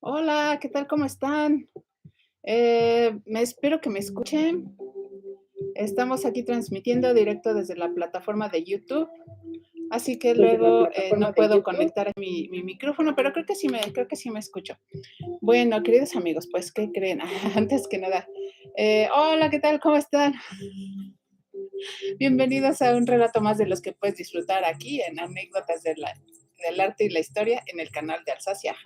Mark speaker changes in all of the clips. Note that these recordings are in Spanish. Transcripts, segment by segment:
Speaker 1: Hola, ¿qué tal? ¿Cómo están? Me espero que me escuchen. Estamos aquí transmitiendo directo desde la plataforma de YouTube, así que
Speaker 2: Desde la
Speaker 1: luego
Speaker 2: plataforma
Speaker 1: no
Speaker 2: de
Speaker 1: puedo
Speaker 2: YouTube.
Speaker 1: conectar mi micrófono, pero creo que sí me escucho. Bueno, queridos amigos, pues, ¿qué creen? Antes que nada, hola, ¿qué tal? ¿Cómo están? Bienvenidos a un relato más de los que puedes disfrutar aquí en Anécdotas del Arte y la Historia en el canal de Alsacia.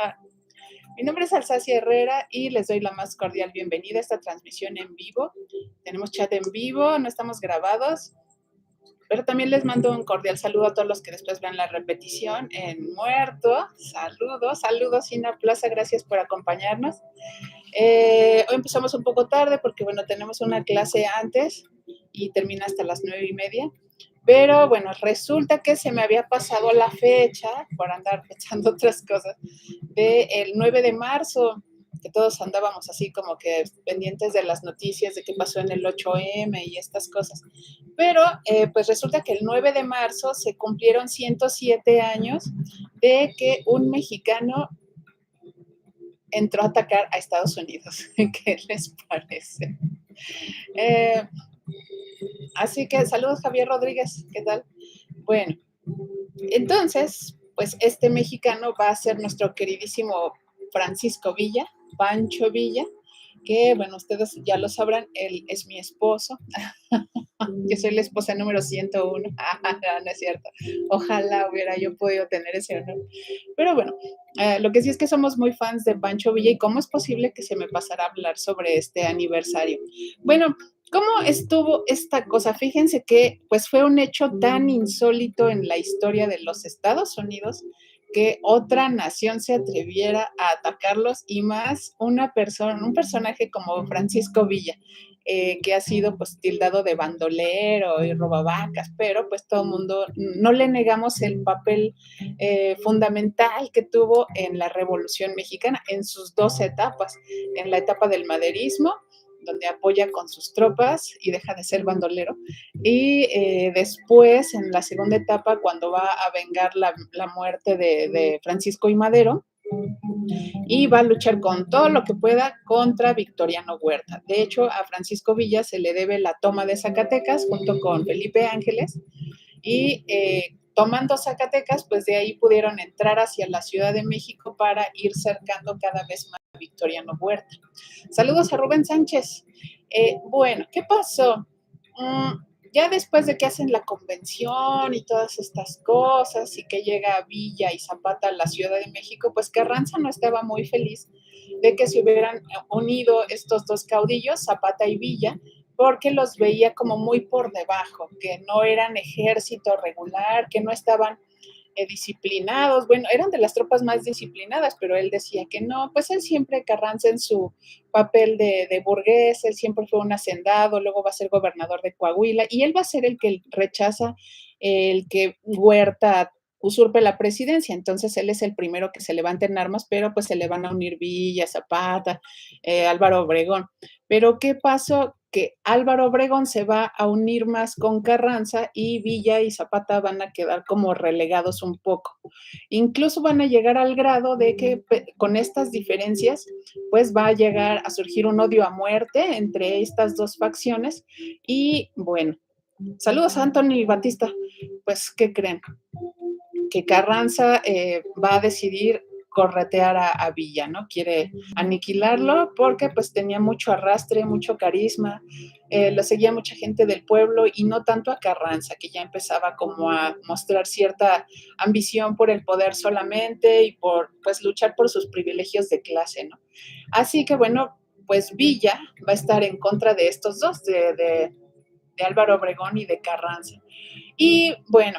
Speaker 1: Mi nombre es Alsacia Herrera y les doy la más cordial bienvenida a esta transmisión en vivo. Tenemos chat en vivo, no estamos grabados, pero también les mando un cordial saludo a todos los que después vean la repetición en muerto. Saludos, saludos, Ina Plaza, gracias por acompañarnos. Hoy empezamos un poco tarde porque, bueno, tenemos una clase antes y termina hasta las 9:30. Pero bueno, resulta que se me había pasado la fecha, por andar pensando otras cosas, del 9 de marzo, que todos andábamos así como que pendientes de las noticias de qué pasó en el 8M y estas cosas. Pero pues resulta que el 9 de marzo se cumplieron 107 años de que un mexicano entró a atacar a Estados Unidos. ¿Qué les parece? Eh, Así que saludos, Javier Rodríguez, ¿qué tal? Bueno, entonces, pues este mexicano va a ser nuestro queridísimo Francisco Villa, Pancho Villa, que bueno, ustedes ya lo sabrán, él es mi esposo. Yo soy la esposa número 101. No es cierto. Ojalá hubiera yo podido tener ese honor. Pero bueno, lo que sí es que somos muy fans de Pancho Villa y cómo es posible que se me pasara a hablar sobre este aniversario. Bueno, ¿cómo estuvo esta cosa? Fíjense que pues fue un hecho tan insólito en la historia de los Estados Unidos que otra nación se atreviera a atacarlos y más una persona, un personaje como Francisco Villa, que ha sido pues tildado de bandolero y robavacas, pero pues todo el mundo no le negamos el papel fundamental que tuvo en la Revolución Mexicana, en sus dos etapas, en la etapa del maderismo, donde apoya con sus tropas y deja de ser bandolero, y después en la segunda etapa, cuando va a vengar la muerte de Francisco y Madero, y va a luchar con todo lo que pueda contra Victoriano Huerta. De hecho, a Francisco Villa se le debe la toma de Zacatecas junto con Felipe Ángeles y tomando Zacatecas, pues de ahí pudieron entrar hacia la Ciudad de México para ir cercando cada vez más a Victoriano Huerta. Saludos a Rubén Sánchez. Bueno, ¿qué pasó? Ya después de que hacen la convención y todas estas cosas y que llega Villa y Zapata a la Ciudad de México, pues Carranza no estaba muy feliz de que se hubieran unido estos dos caudillos, Zapata y Villa, porque los veía como muy por debajo, que no eran ejército regular, que no estaban disciplinados, bueno, eran de las tropas más disciplinadas, pero él decía que no, pues él siempre, Carranza en su papel de burgués, él siempre fue un hacendado, luego va a ser gobernador de Coahuila, y él va a ser el que rechaza el que Huerta usurpe la presidencia, entonces él es el primero que se levanta en armas, pero pues se le van a unir Villa, Zapata, Álvaro Obregón. Pero ¿qué pasó? Que Álvaro Obregón se va a unir más con Carranza y Villa y Zapata van a quedar como relegados un poco. Incluso van a llegar al grado de que con estas diferencias, pues va a llegar a surgir un odio a muerte entre estas dos facciones. Y bueno, saludos a Anthony Batista. Pues, ¿qué creen? Que Carranza va a decidir corretear a Villa, ¿no? Quiere aniquilarlo porque pues tenía mucho arrastre, mucho carisma, lo seguía mucha gente del pueblo y no tanto a Carranza, que ya empezaba como a mostrar cierta ambición por el poder solamente y por pues luchar por sus privilegios de clase, ¿no? Así que bueno, pues Villa va a estar en contra de estos dos, de Álvaro Obregón y de Carranza. Y bueno,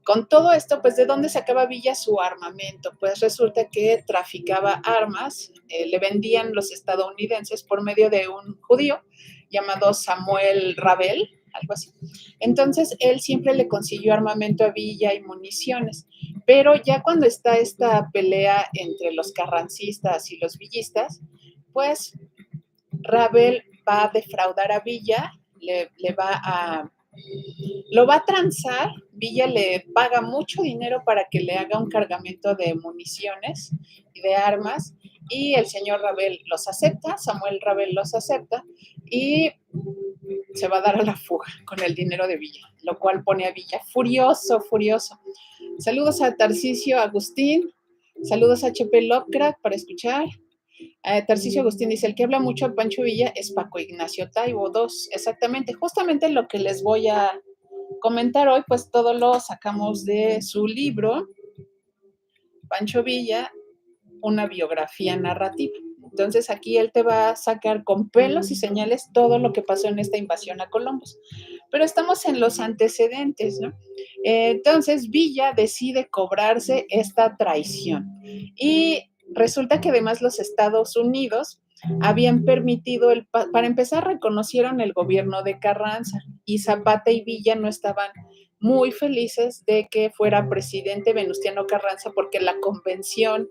Speaker 1: con todo esto, pues, ¿de dónde sacaba Villa su armamento? Pues resulta que traficaba armas, le vendían los estadounidenses por medio de un judío llamado Samuel Rabel, algo así. Entonces, él siempre le consiguió armamento a Villa y municiones, pero ya cuando está esta pelea entre los carrancistas y los villistas, pues Rabel va a defraudar a Villa, le va a lo va a transar Villa le paga mucho dinero para que le haga un cargamento de municiones y de armas, y el señor Rabel los acepta, Samuel Rabel los acepta, y se va a dar a la fuga con el dinero de Villa, lo cual pone a Villa furioso, furioso. Saludos a Tarcisio Agustín, saludos a HP Lovecraft para escuchar. Tarcisio Agustín dice, el que habla mucho a Pancho Villa es Paco Ignacio Taibo II. Exactamente, justamente lo que les voy a comentar hoy, pues todo lo sacamos de su libro, Pancho Villa, una biografía narrativa. Entonces aquí él te va a sacar con pelos y señales todo lo que pasó en esta invasión a Columbus. Pero estamos en los antecedentes, ¿no? Entonces Villa decide cobrarse esta traición y resulta que además los Estados Unidos habían permitido, para empezar reconocieron el gobierno de Carranza y Zapata y Villa no estaban muy felices de que fuera presidente Venustiano Carranza porque la convención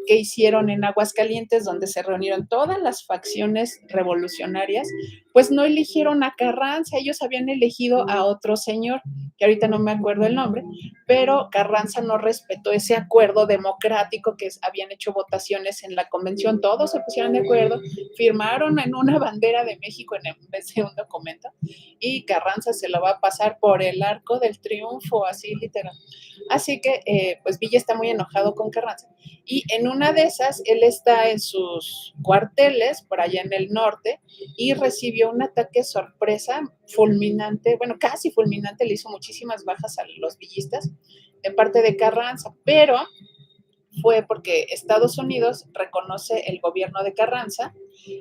Speaker 1: que hicieron en Aguascalientes, donde se reunieron todas las facciones revolucionarias, pues no eligieron a Carranza, ellos habían elegido a otro señor, que ahorita no me acuerdo el nombre, pero Carranza no respetó ese acuerdo democrático que habían hecho votaciones en la convención, todos se pusieron de acuerdo, firmaron en una bandera de México en vez de un documento, y Carranza se lo va a pasar por el arco del triunfo, así literal. Así que, pues Villa está muy enojado con Carranza. Y en una de esas, él está en sus cuarteles, por allá en el norte, y recibió un ataque sorpresa fulminante, bueno, casi fulminante, le hizo muchísimas bajas a los villistas de parte de Carranza, pero fue porque Estados Unidos reconoce el gobierno de Carranza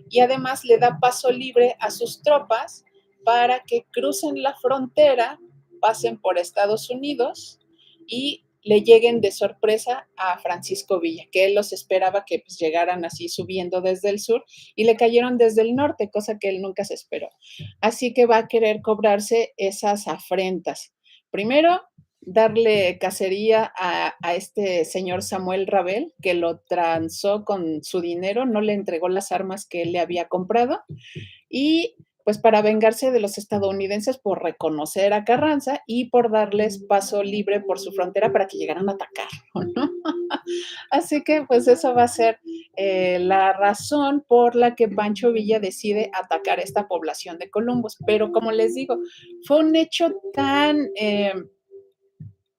Speaker 1: y además le da paso libre a sus tropas para que crucen la frontera, pasen por Estados Unidos y le lleguen de sorpresa a Francisco Villa, que él los esperaba que pues, llegaran así subiendo desde el sur y le cayeron desde el norte, cosa que él nunca se esperó. Así que va a querer cobrarse esas afrentas. Primero, darle cacería a este señor Samuel Rabel, que lo transó con su dinero, no le entregó las armas que él le había comprado, y pues para vengarse de los estadounidenses por reconocer a Carranza y por darles paso libre por su frontera para que llegaran a atacarlo, ¿no? Así que pues eso va a ser la razón por la que Pancho Villa decide atacar esta población de Columbus. Pero como les digo, fue un hecho tan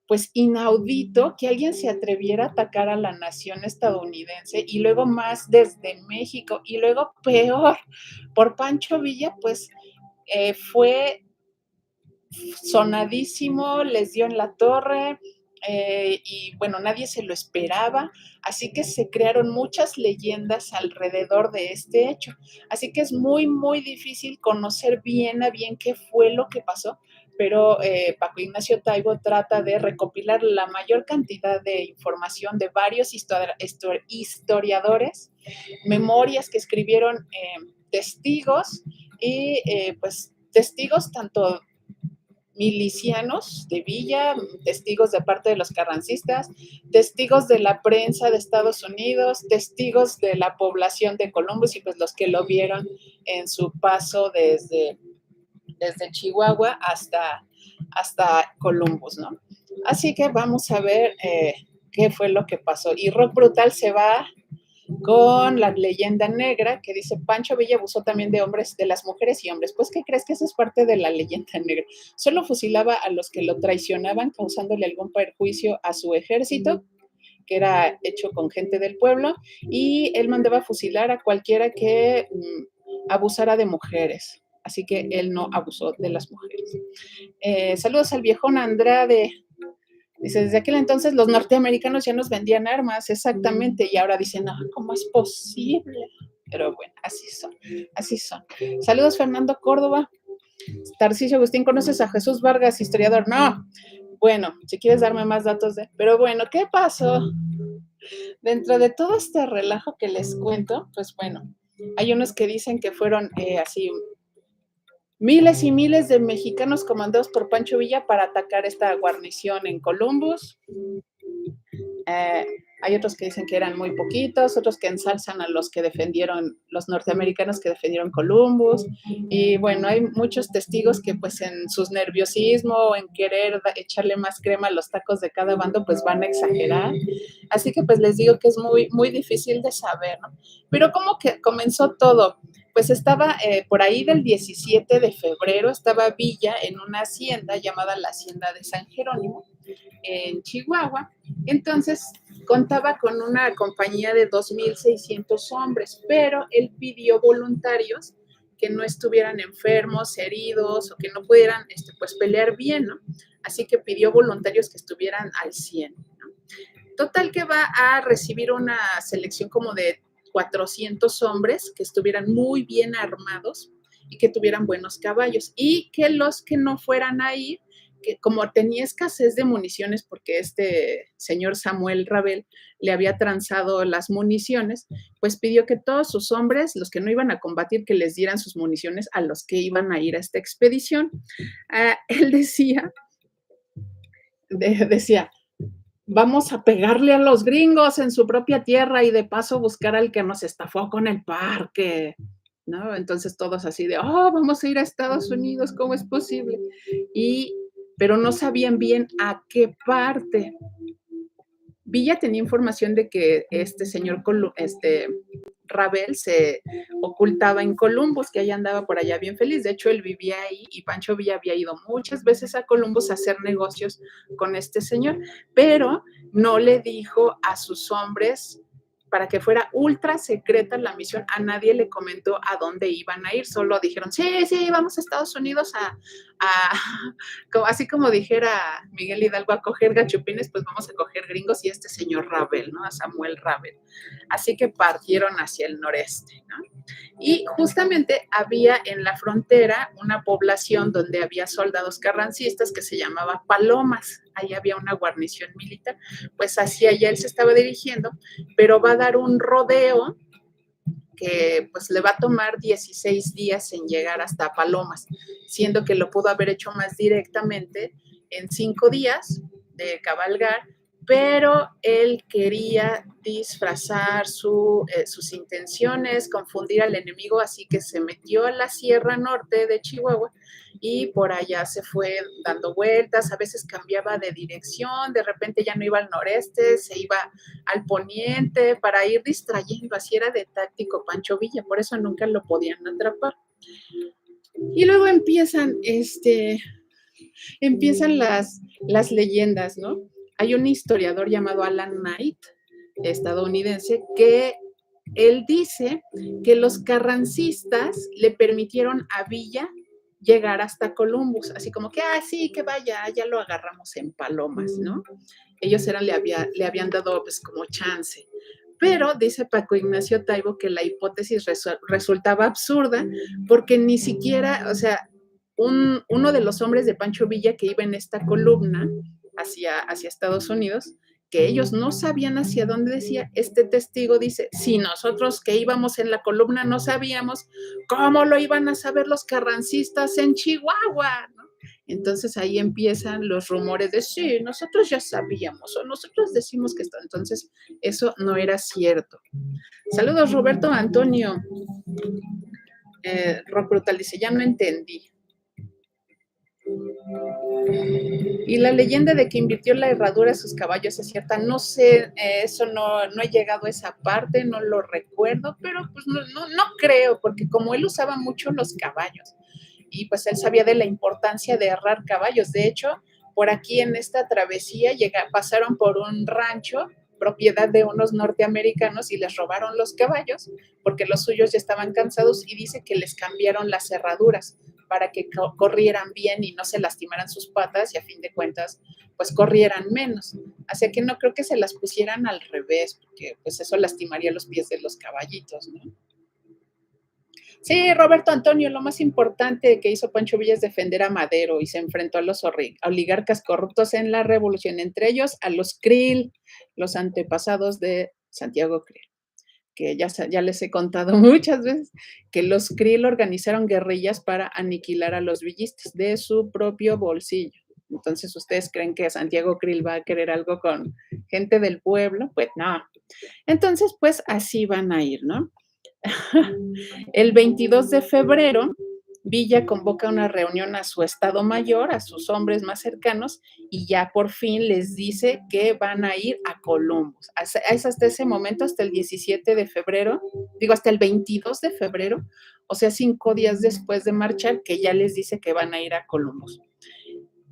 Speaker 1: pues inaudito que alguien se atreviera a atacar a la nación estadounidense y luego más desde México y luego peor por Pancho Villa, pues fue sonadísimo, les dio en la torre y bueno, nadie se lo esperaba, así que se crearon muchas leyendas alrededor de este hecho. Así que es muy, muy difícil conocer bien a bien qué fue lo que pasó, pero Paco Ignacio Taibo trata de recopilar la mayor cantidad de información de varios historiadores, memorias que escribieron testigos y pues testigos tanto milicianos de Villa, testigos de parte de los carrancistas, testigos de la prensa de Estados Unidos, testigos de la población de Columbus y pues los que lo vieron en su paso desde Chihuahua hasta Columbus, ¿no? Así que vamos a ver qué fue lo que pasó. Y Rock Brutal se va con la leyenda negra que dice Pancho Villa abusó también de hombres, de las mujeres y hombres. Pues, ¿qué crees? Que eso es parte de la leyenda negra. Solo fusilaba a los que lo traicionaban, causándole algún perjuicio a su ejército, que era hecho con gente del pueblo, y él mandaba fusilar a cualquiera que abusara de mujeres. Así que él no abusó de las mujeres. Saludos al viejón Andrade. Dice, desde aquel entonces los norteamericanos ya nos vendían armas, exactamente, y ahora dicen, no, ¿cómo es posible? Pero bueno, así son, así son. Saludos, Fernando Córdoba. Tarcisio Agustín, ¿conoces a Jesús Vargas, historiador? No. Bueno, si quieres darme más datos de... Pero bueno, ¿qué pasó? Dentro de todo este relajo que les cuento, pues bueno, hay unos que dicen que fueron así miles y miles de mexicanos comandados por Pancho Villa para atacar esta guarnición en Columbus. Hay otros que dicen que eran muy poquitos, otros que ensalzan a los que defendieron, los norteamericanos que defendieron Columbus. Y bueno, hay muchos testigos que pues en sus nerviosismo o en querer echarle más crema a los tacos de cada bando, pues van a exagerar. Así que pues les digo que es muy, muy difícil de saber, ¿no? Pero ¿cómo que comenzó todo? Pues estaba por ahí del 17 de febrero, estaba Villa en una hacienda llamada la Hacienda de San Jerónimo, en Chihuahua. Entonces contaba con una compañía de 2.600 hombres, pero él pidió voluntarios que no estuvieran enfermos, heridos o que no pudieran pues pelear bien, ¿no? Así que pidió voluntarios que estuvieran al 100, ¿no? Total que va a recibir una selección como de 400 hombres que estuvieran muy bien armados y que tuvieran buenos caballos y que los que no fueran a ir, que como tenía escasez de municiones porque este señor Samuel Rabel le había transado las municiones, pues pidió que todos sus hombres, los que no iban a combatir, que les dieran sus municiones a los que iban a ir a esta expedición. Él decía, vamos a pegarle a los gringos en su propia tierra y de paso buscar al que nos estafó con el parque, ¿no? Entonces todos así de, oh, vamos a ir a Estados Unidos, ¿cómo es posible? Y, pero no sabían bien a qué parte. Villa tenía información de que este señor, Rabel, se ocultaba en Columbus, que allá andaba por allá bien feliz. De hecho, él vivía ahí y Pancho Villa había ido muchas veces a Columbus a hacer negocios con este señor, pero no le dijo a sus hombres para que fuera ultra secreta la misión. A nadie le comentó a dónde iban a ir, solo dijeron, sí, sí, vamos a Estados Unidos así como dijera Miguel Hidalgo, a coger gachupines, pues vamos a coger gringos y este señor Rabel, ¿no? A Samuel Rabel. Así que partieron hacia el noreste, ¿no? Y justamente había en la frontera una población donde había soldados carrancistas que se llamaba Palomas. Ahí había una guarnición militar. Pues hacia allá él se estaba dirigiendo, pero va a dar un rodeo que pues le va a tomar 16 días en llegar hasta Palomas, siendo que lo pudo haber hecho más directamente en 5 días de cabalgar, pero él quería disfrazar sus intenciones, confundir al enemigo, así que se metió a la Sierra Norte de Chihuahua y por allá se fue dando vueltas, a veces cambiaba de dirección, de repente ya no iba al noreste, se iba al poniente para ir distrayendo, así era de táctico Pancho Villa, por eso nunca lo podían atrapar. Y luego empiezan las leyendas, ¿no? Hay un historiador llamado Alan Knight, estadounidense, que él dice que los carrancistas le permitieron a Villa llegar hasta Columbus, así como que, sí, que vaya, ya lo agarramos en Palomas, ¿no? Ellos le habían dado pues como chance. Pero dice Paco Ignacio Taibo que la hipótesis resultaba absurda porque ni siquiera, o sea, uno de los hombres de Pancho Villa que iba en esta columna hacia Estados Unidos, que ellos no sabían hacia dónde decía, este testigo dice, si nosotros que íbamos en la columna no sabíamos, ¿cómo lo iban a saber los carrancistas en Chihuahua? ¿No? Entonces ahí empiezan los rumores de, sí, nosotros ya sabíamos, o nosotros decimos que está. Entonces eso no era cierto. Saludos, Roberto Antonio. Rock Brutal dice, ya no entendí. Y la leyenda de que invirtió la herradura a sus caballos es cierta. No sé, eso no he llegado a esa parte, no lo recuerdo, pero pues no creo, porque como él usaba mucho los caballos y pues él sabía de la importancia de herrar caballos. De hecho, por aquí en esta travesía pasaron por un rancho propiedad de unos norteamericanos y les robaron los caballos porque los suyos ya estaban cansados y dice que les cambiaron las cerraduras para que corrieran bien y no se lastimaran sus patas y a fin de cuentas pues corrieran menos. Así que no creo que se las pusieran al revés porque pues eso lastimaría los pies de los caballitos, ¿no? Sí, Roberto Antonio, lo más importante que hizo Pancho Villa es defender a Madero y se enfrentó a los oligarcas corruptos en la revolución, entre ellos a los Krill, los antepasados de Santiago Krill, que ya les he contado muchas veces, que los Krill organizaron guerrillas para aniquilar a los villistas de su propio bolsillo. Entonces, ¿ustedes creen que Santiago Krill va a querer algo con gente del pueblo? Pues no. Entonces, pues así van a ir, ¿no? El 22 de febrero, Villa convoca una reunión a su Estado Mayor, a sus hombres más cercanos, y ya por fin les dice que van a ir a Columbus. Es hasta ese momento, hasta el 17 de febrero, digo, hasta el 22 de febrero, o sea, 5 días después de marchar, que ya les dice que van a ir a Columbus.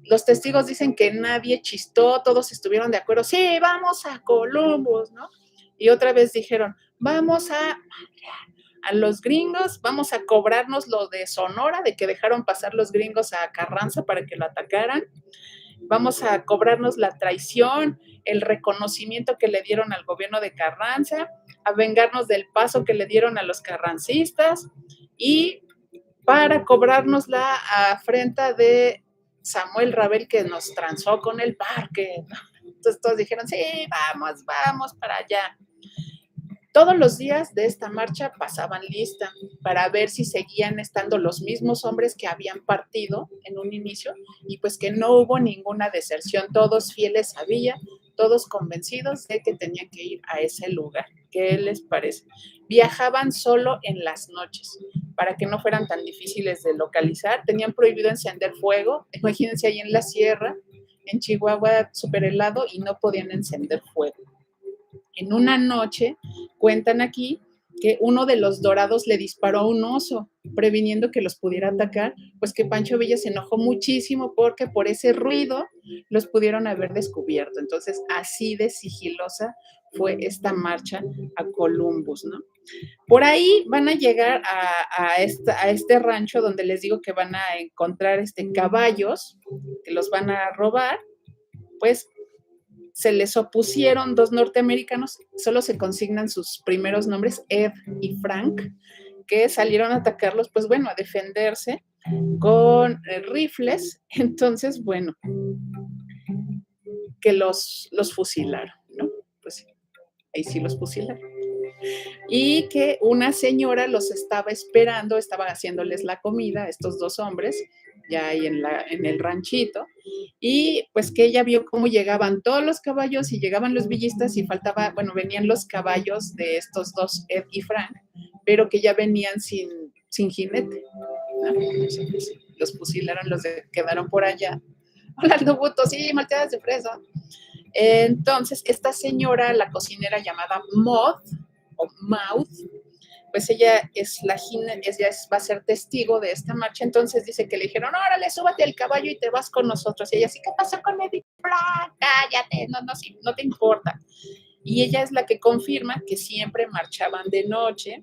Speaker 1: Los testigos dicen que nadie chistó, todos estuvieron de acuerdo, sí, vamos a Columbus, ¿no? Y otra vez dijeron, vamos a los gringos, vamos a cobrarnos lo de Sonora, de que dejaron pasar los gringos a Carranza para que lo atacaran, vamos a cobrarnos la traición, el reconocimiento que le dieron al gobierno de Carranza, a vengarnos del paso que le dieron a los carrancistas y para cobrarnos la afrenta de Samuel Rabel que nos transó con el parque. Entonces todos dijeron, sí, vamos para allá. Todos los días de esta marcha pasaban lista para ver si seguían estando los mismos hombres que habían partido en un inicio y pues que no hubo ninguna deserción, todos fieles a Villa, todos convencidos de que tenían que ir a ese lugar. ¿Qué les parece? Viajaban solo en las noches para que no fueran tan difíciles de localizar. Tenían prohibido encender fuego. Imagínense ahí en la sierra, en Chihuahua, súper helado y no podían encender fuego. En una noche, cuentan aquí que uno de los dorados le disparó a un oso, previniendo que los pudiera atacar, pues que Pancho Villa se enojó muchísimo porque por ese ruido los pudieron haber descubierto. Entonces, así de sigilosa fue esta marcha a Columbus, ¿no? Por ahí van a llegar a este rancho donde les digo que van a encontrar caballos, que los van a robar, pues se les opusieron 2 norteamericanos, solo se consignan sus primeros nombres, Ed y Frank, que salieron a atacarlos, pues bueno, a defenderse con rifles. Entonces, bueno, que los fusilaron, ¿no? Pues sí, ahí sí los fusilaron. Y que una señora los estaba esperando, estaba haciéndoles la comida a estos 2 hombres, ya ahí en el ranchito, y pues que ella vio cómo llegaban todos los caballos y llegaban los villistas y faltaba, bueno, venían los caballos de estos 2, Ed y Frank, pero que ya venían sin jinete, ¿no? Los fusilaron, quedaron por allá. Hola, Lobuto, sí, malteadas de fresa. Entonces, esta señora, la cocinera llamada Maud, o Mouth, pues ella va a ser testigo de esta marcha, entonces dice que le dijeron, órale, súbate al caballo y te vas con nosotros. Y ella, ¿sí qué pasó con Edith? Cállate, no te importa. Y ella es la que confirma que siempre marchaban de noche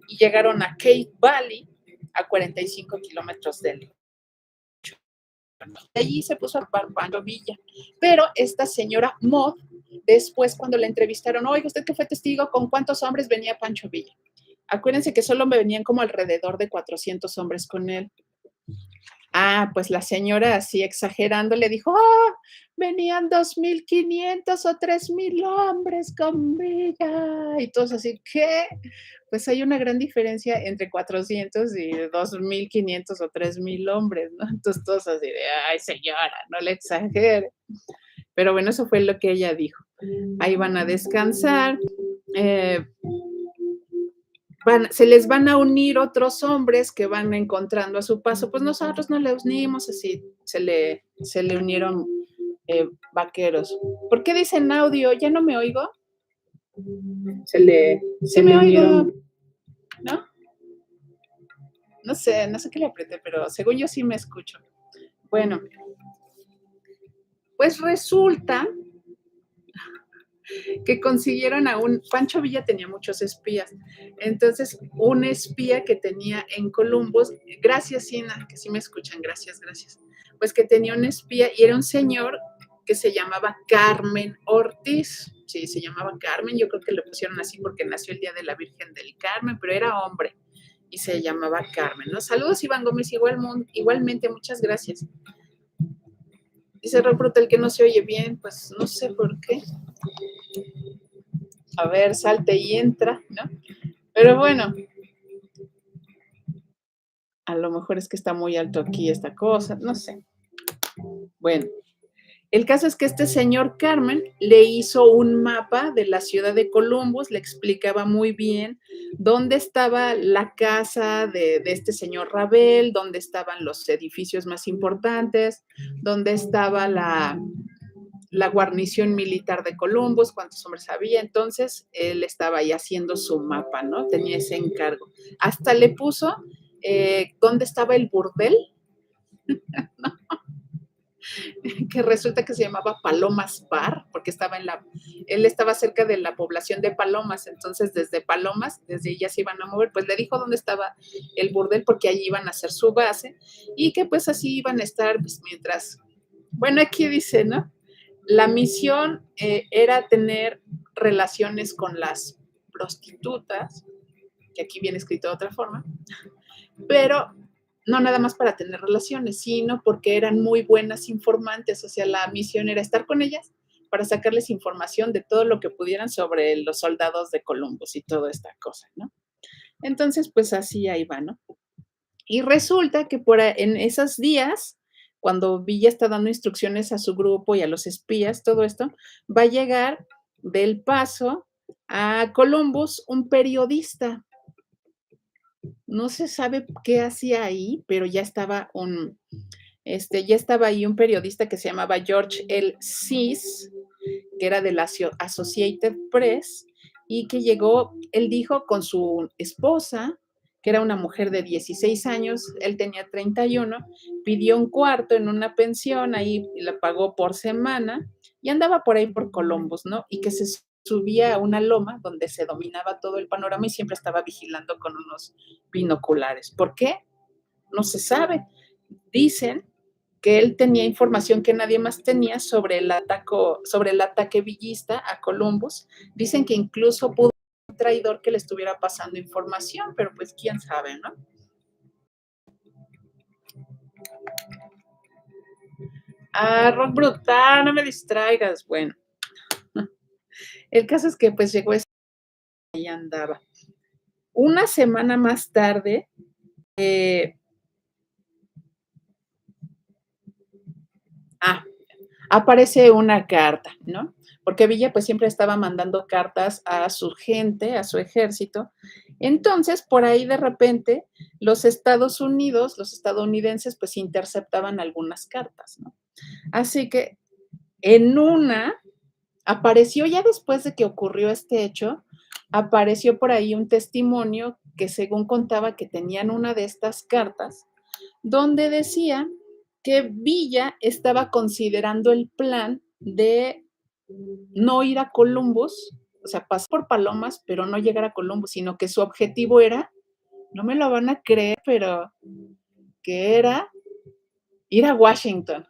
Speaker 1: y llegaron a Cave Valley, a 45 kilómetros de él. Allí se puso a Pancho Villa, pero esta señora Maud, después cuando la entrevistaron, oiga, ¿usted que fue testigo? ¿Con cuántos hombres venía Pancho Villa? Acuérdense que solo me venían como alrededor de 400 hombres con él. Pues la señora así exagerando le dijo, venían 2,500 o 3,000 hombres con Villa. Y todos así, ¿qué? Pues hay una gran diferencia entre 400 y 2,500 o 3,000 hombres, ¿no? Entonces todos así de, ay señora, no le exagere. Pero bueno, eso fue lo que ella dijo. Ahí van a descansar. Se les van a unir otros hombres que van encontrando a su paso, pues nosotros no le unimos así, se le unieron vaqueros. ¿Por qué dicen audio? ¿Ya no me oigo? Se me unieron, ¿no? No sé qué le apreté, pero según yo sí me escucho. Bueno, pues resulta que consiguieron Pancho Villa tenía muchos espías, entonces un espía que tenía en Columbus, gracias Sina, que sí me escuchan, gracias, pues que tenía un espía y era un señor que se llamaba Carmen Ortiz, sí, se llamaba Carmen, yo creo que le pusieron así porque nació el día de la Virgen del Carmen, pero era hombre y se llamaba Carmen, ¿no? Saludos Iván Gómez, igualmente, muchas gracias. Dice Rob Brutal que no se oye bien, pues no sé por qué. A ver, salte y entra, ¿no? Pero bueno, a lo mejor es que está muy alto aquí esta cosa, no sé. Bueno, el caso es que este señor Carmen le hizo un mapa de la ciudad de Columbus, le explicaba muy bien dónde estaba la casa de este señor Ravel, dónde estaban los edificios más importantes, dónde estaba la guarnición militar de Columbus, cuántos hombres había. Entonces, él estaba ahí haciendo su mapa, ¿no? Tenía ese encargo. Hasta le puso dónde estaba el burdel, que resulta que se llamaba Palomas Bar, porque él estaba cerca de la población de Palomas, entonces desde Palomas, desde ella se iban a mover, pues le dijo dónde estaba el burdel, porque allí iban a hacer su base, y que pues así iban a estar, pues mientras, bueno, aquí dice, ¿no? La misión era tener relaciones con las prostitutas, que aquí viene escrito de otra forma, pero no nada más para tener relaciones, sino porque eran muy buenas informantes, o sea, la misión era estar con ellas para sacarles información de todo lo que pudieran sobre los soldados de Columbus y toda esta cosa, ¿no? Entonces, pues así ahí va, ¿no? Y resulta que en esos días, cuando Villa está dando instrucciones a su grupo y a los espías, todo esto, va a llegar del Paso a Columbus un periodista. No se sabe qué hacía ahí, pero ya estaba ahí un periodista que se llamaba George L. Sis, que era de la Associated Press, y que llegó, él dijo, con su esposa, que era una mujer de 16 años, él tenía 31, pidió un cuarto en una pensión, ahí la pagó por semana, y andaba por ahí por Columbus, ¿no? Y que se subía a una loma donde se dominaba todo el panorama y siempre estaba vigilando con unos binoculares. ¿Por qué? No se sabe. Dicen que él tenía información que nadie más tenía sobre el ataque villista a Columbus. Dicen que incluso pudo haber un traidor que le estuviera pasando información, pero pues quién sabe, ¿no? Ah, rock brutal, no me distraigas. Bueno, el caso es que pues llegó ese y andaba. Una semana más tarde, eh, ah, aparece una carta, ¿no? Porque Villa pues siempre estaba mandando cartas a su gente, a su ejército. Entonces, por ahí de repente, los Estados Unidos, los estadounidenses, pues interceptaban algunas cartas, ¿no? Así que en una apareció, ya después de que ocurrió este hecho, apareció por ahí un testimonio que según contaba que tenían una de estas cartas, donde decía que Villa estaba considerando el plan de no ir a Columbus, o sea, pasar por Palomas, pero no llegar a Columbus, sino que su objetivo era, no me lo van a creer, pero que era ir a Washington.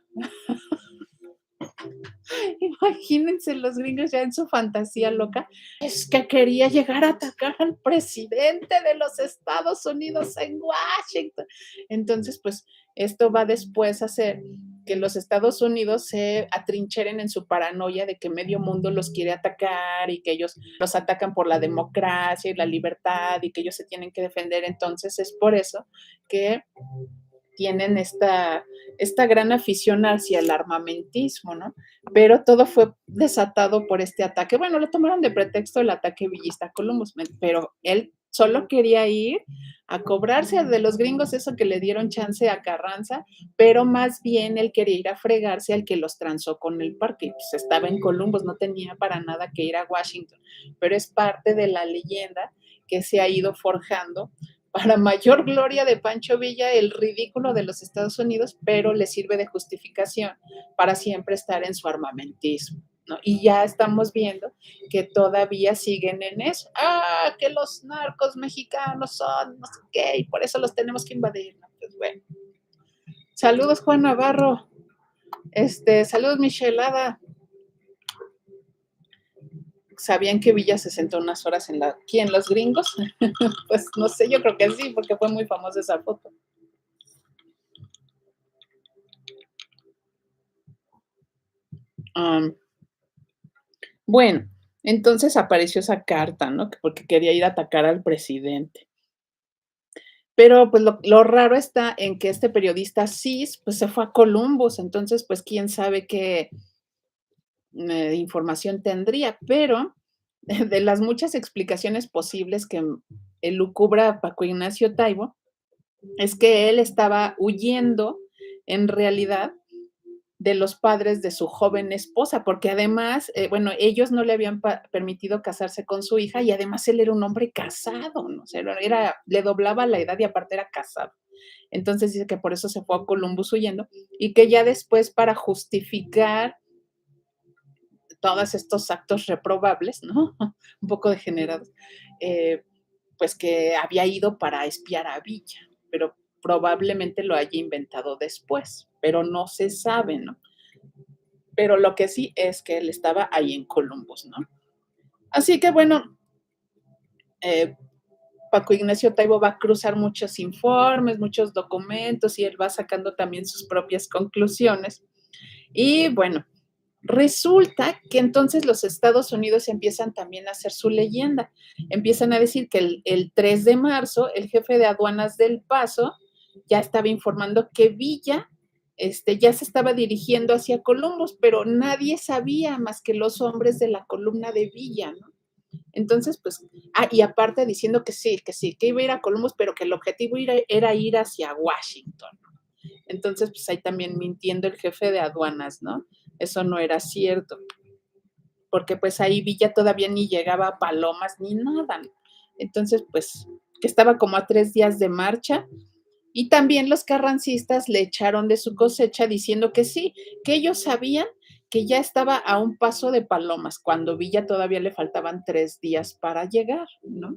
Speaker 1: Imagínense los gringos ya en su fantasía loca, es que quería llegar a atacar al presidente de los Estados Unidos en Washington. Entonces, pues esto va después a hacer que los Estados Unidos se atrincheren en su paranoia de que medio mundo los quiere atacar y que ellos los atacan por la democracia y la libertad y que ellos se tienen que defender. Entonces es por eso que tienen esta gran afición hacia el armamentismo, ¿no? Pero todo fue desatado por este ataque. Bueno, lo tomaron de pretexto el ataque villista a Columbus, pero él solo quería ir a cobrarse de los gringos eso que le dieron chance a Carranza, pero más bien él quería ir a fregarse al que los transó con el parque. Pues estaba en Columbus, no tenía para nada que ir a Washington, pero es parte de la leyenda que se ha ido forjando para mayor gloria de Pancho Villa, el ridículo de los Estados Unidos, pero le sirve de justificación para siempre estar en su armamentismo, ¿no? Y ya estamos viendo que todavía siguen en eso. Ah, que los narcos mexicanos son no sé qué, y por eso los tenemos que invadir, ¿no? Pues bueno. Saludos, Juan Navarro. Saludos, Michelada. ¿Sabían que Villa se sentó unas horas aquí en Los Gringos? Pues no sé, yo creo que sí, porque fue muy famosa esa foto. Bueno, entonces apareció esa carta, ¿no? Porque quería ir a atacar al presidente. Pero, pues, lo raro está en que este periodista Cis, pues, se fue a Columbus, entonces, pues, quién sabe qué, información tendría, pero de las muchas explicaciones posibles que elucubra Paco Ignacio Taibo, es que él estaba huyendo, en realidad, de los padres de su joven esposa, porque además, bueno, ellos no le habían permitido casarse con su hija y además él era un hombre casado, ¿no? O sea, le doblaba la edad y aparte era casado. Entonces dice que por eso se fue a Columbus huyendo y que ya después para justificar todos estos actos reprobables, ¿no? Un poco degenerados, eh, pues que había ido para espiar a Villa, pero probablemente lo haya inventado después, pero no se sabe, ¿no? Pero lo que sí es que él estaba ahí en Columbus, ¿no? Así que bueno, eh, Paco Ignacio Taibo va a cruzar muchos informes, muchos documentos y él va sacando también sus propias conclusiones. Y bueno, resulta que entonces los Estados Unidos empiezan también a hacer su leyenda. Empiezan a decir que el 3 de marzo el jefe de aduanas del Paso ya estaba informando que Villa ya se estaba dirigiendo hacia Columbus, pero nadie sabía más que los hombres de la columna de Villa, ¿no? Entonces, pues, y aparte diciendo que sí, que iba a ir a Columbus, pero que el objetivo era ir hacia Washington. Entonces, pues ahí también mintiendo el jefe de aduanas, ¿no? Eso no era cierto, porque pues ahí Villa todavía ni llegaba a Palomas ni nada, ¿no? Entonces, pues, que estaba como a 3 días de marcha. Y también los carrancistas le echaron de su cosecha diciendo que sí, que ellos sabían que ya estaba a un paso de Palomas, cuando Villa todavía le faltaban 3 días para llegar, ¿no?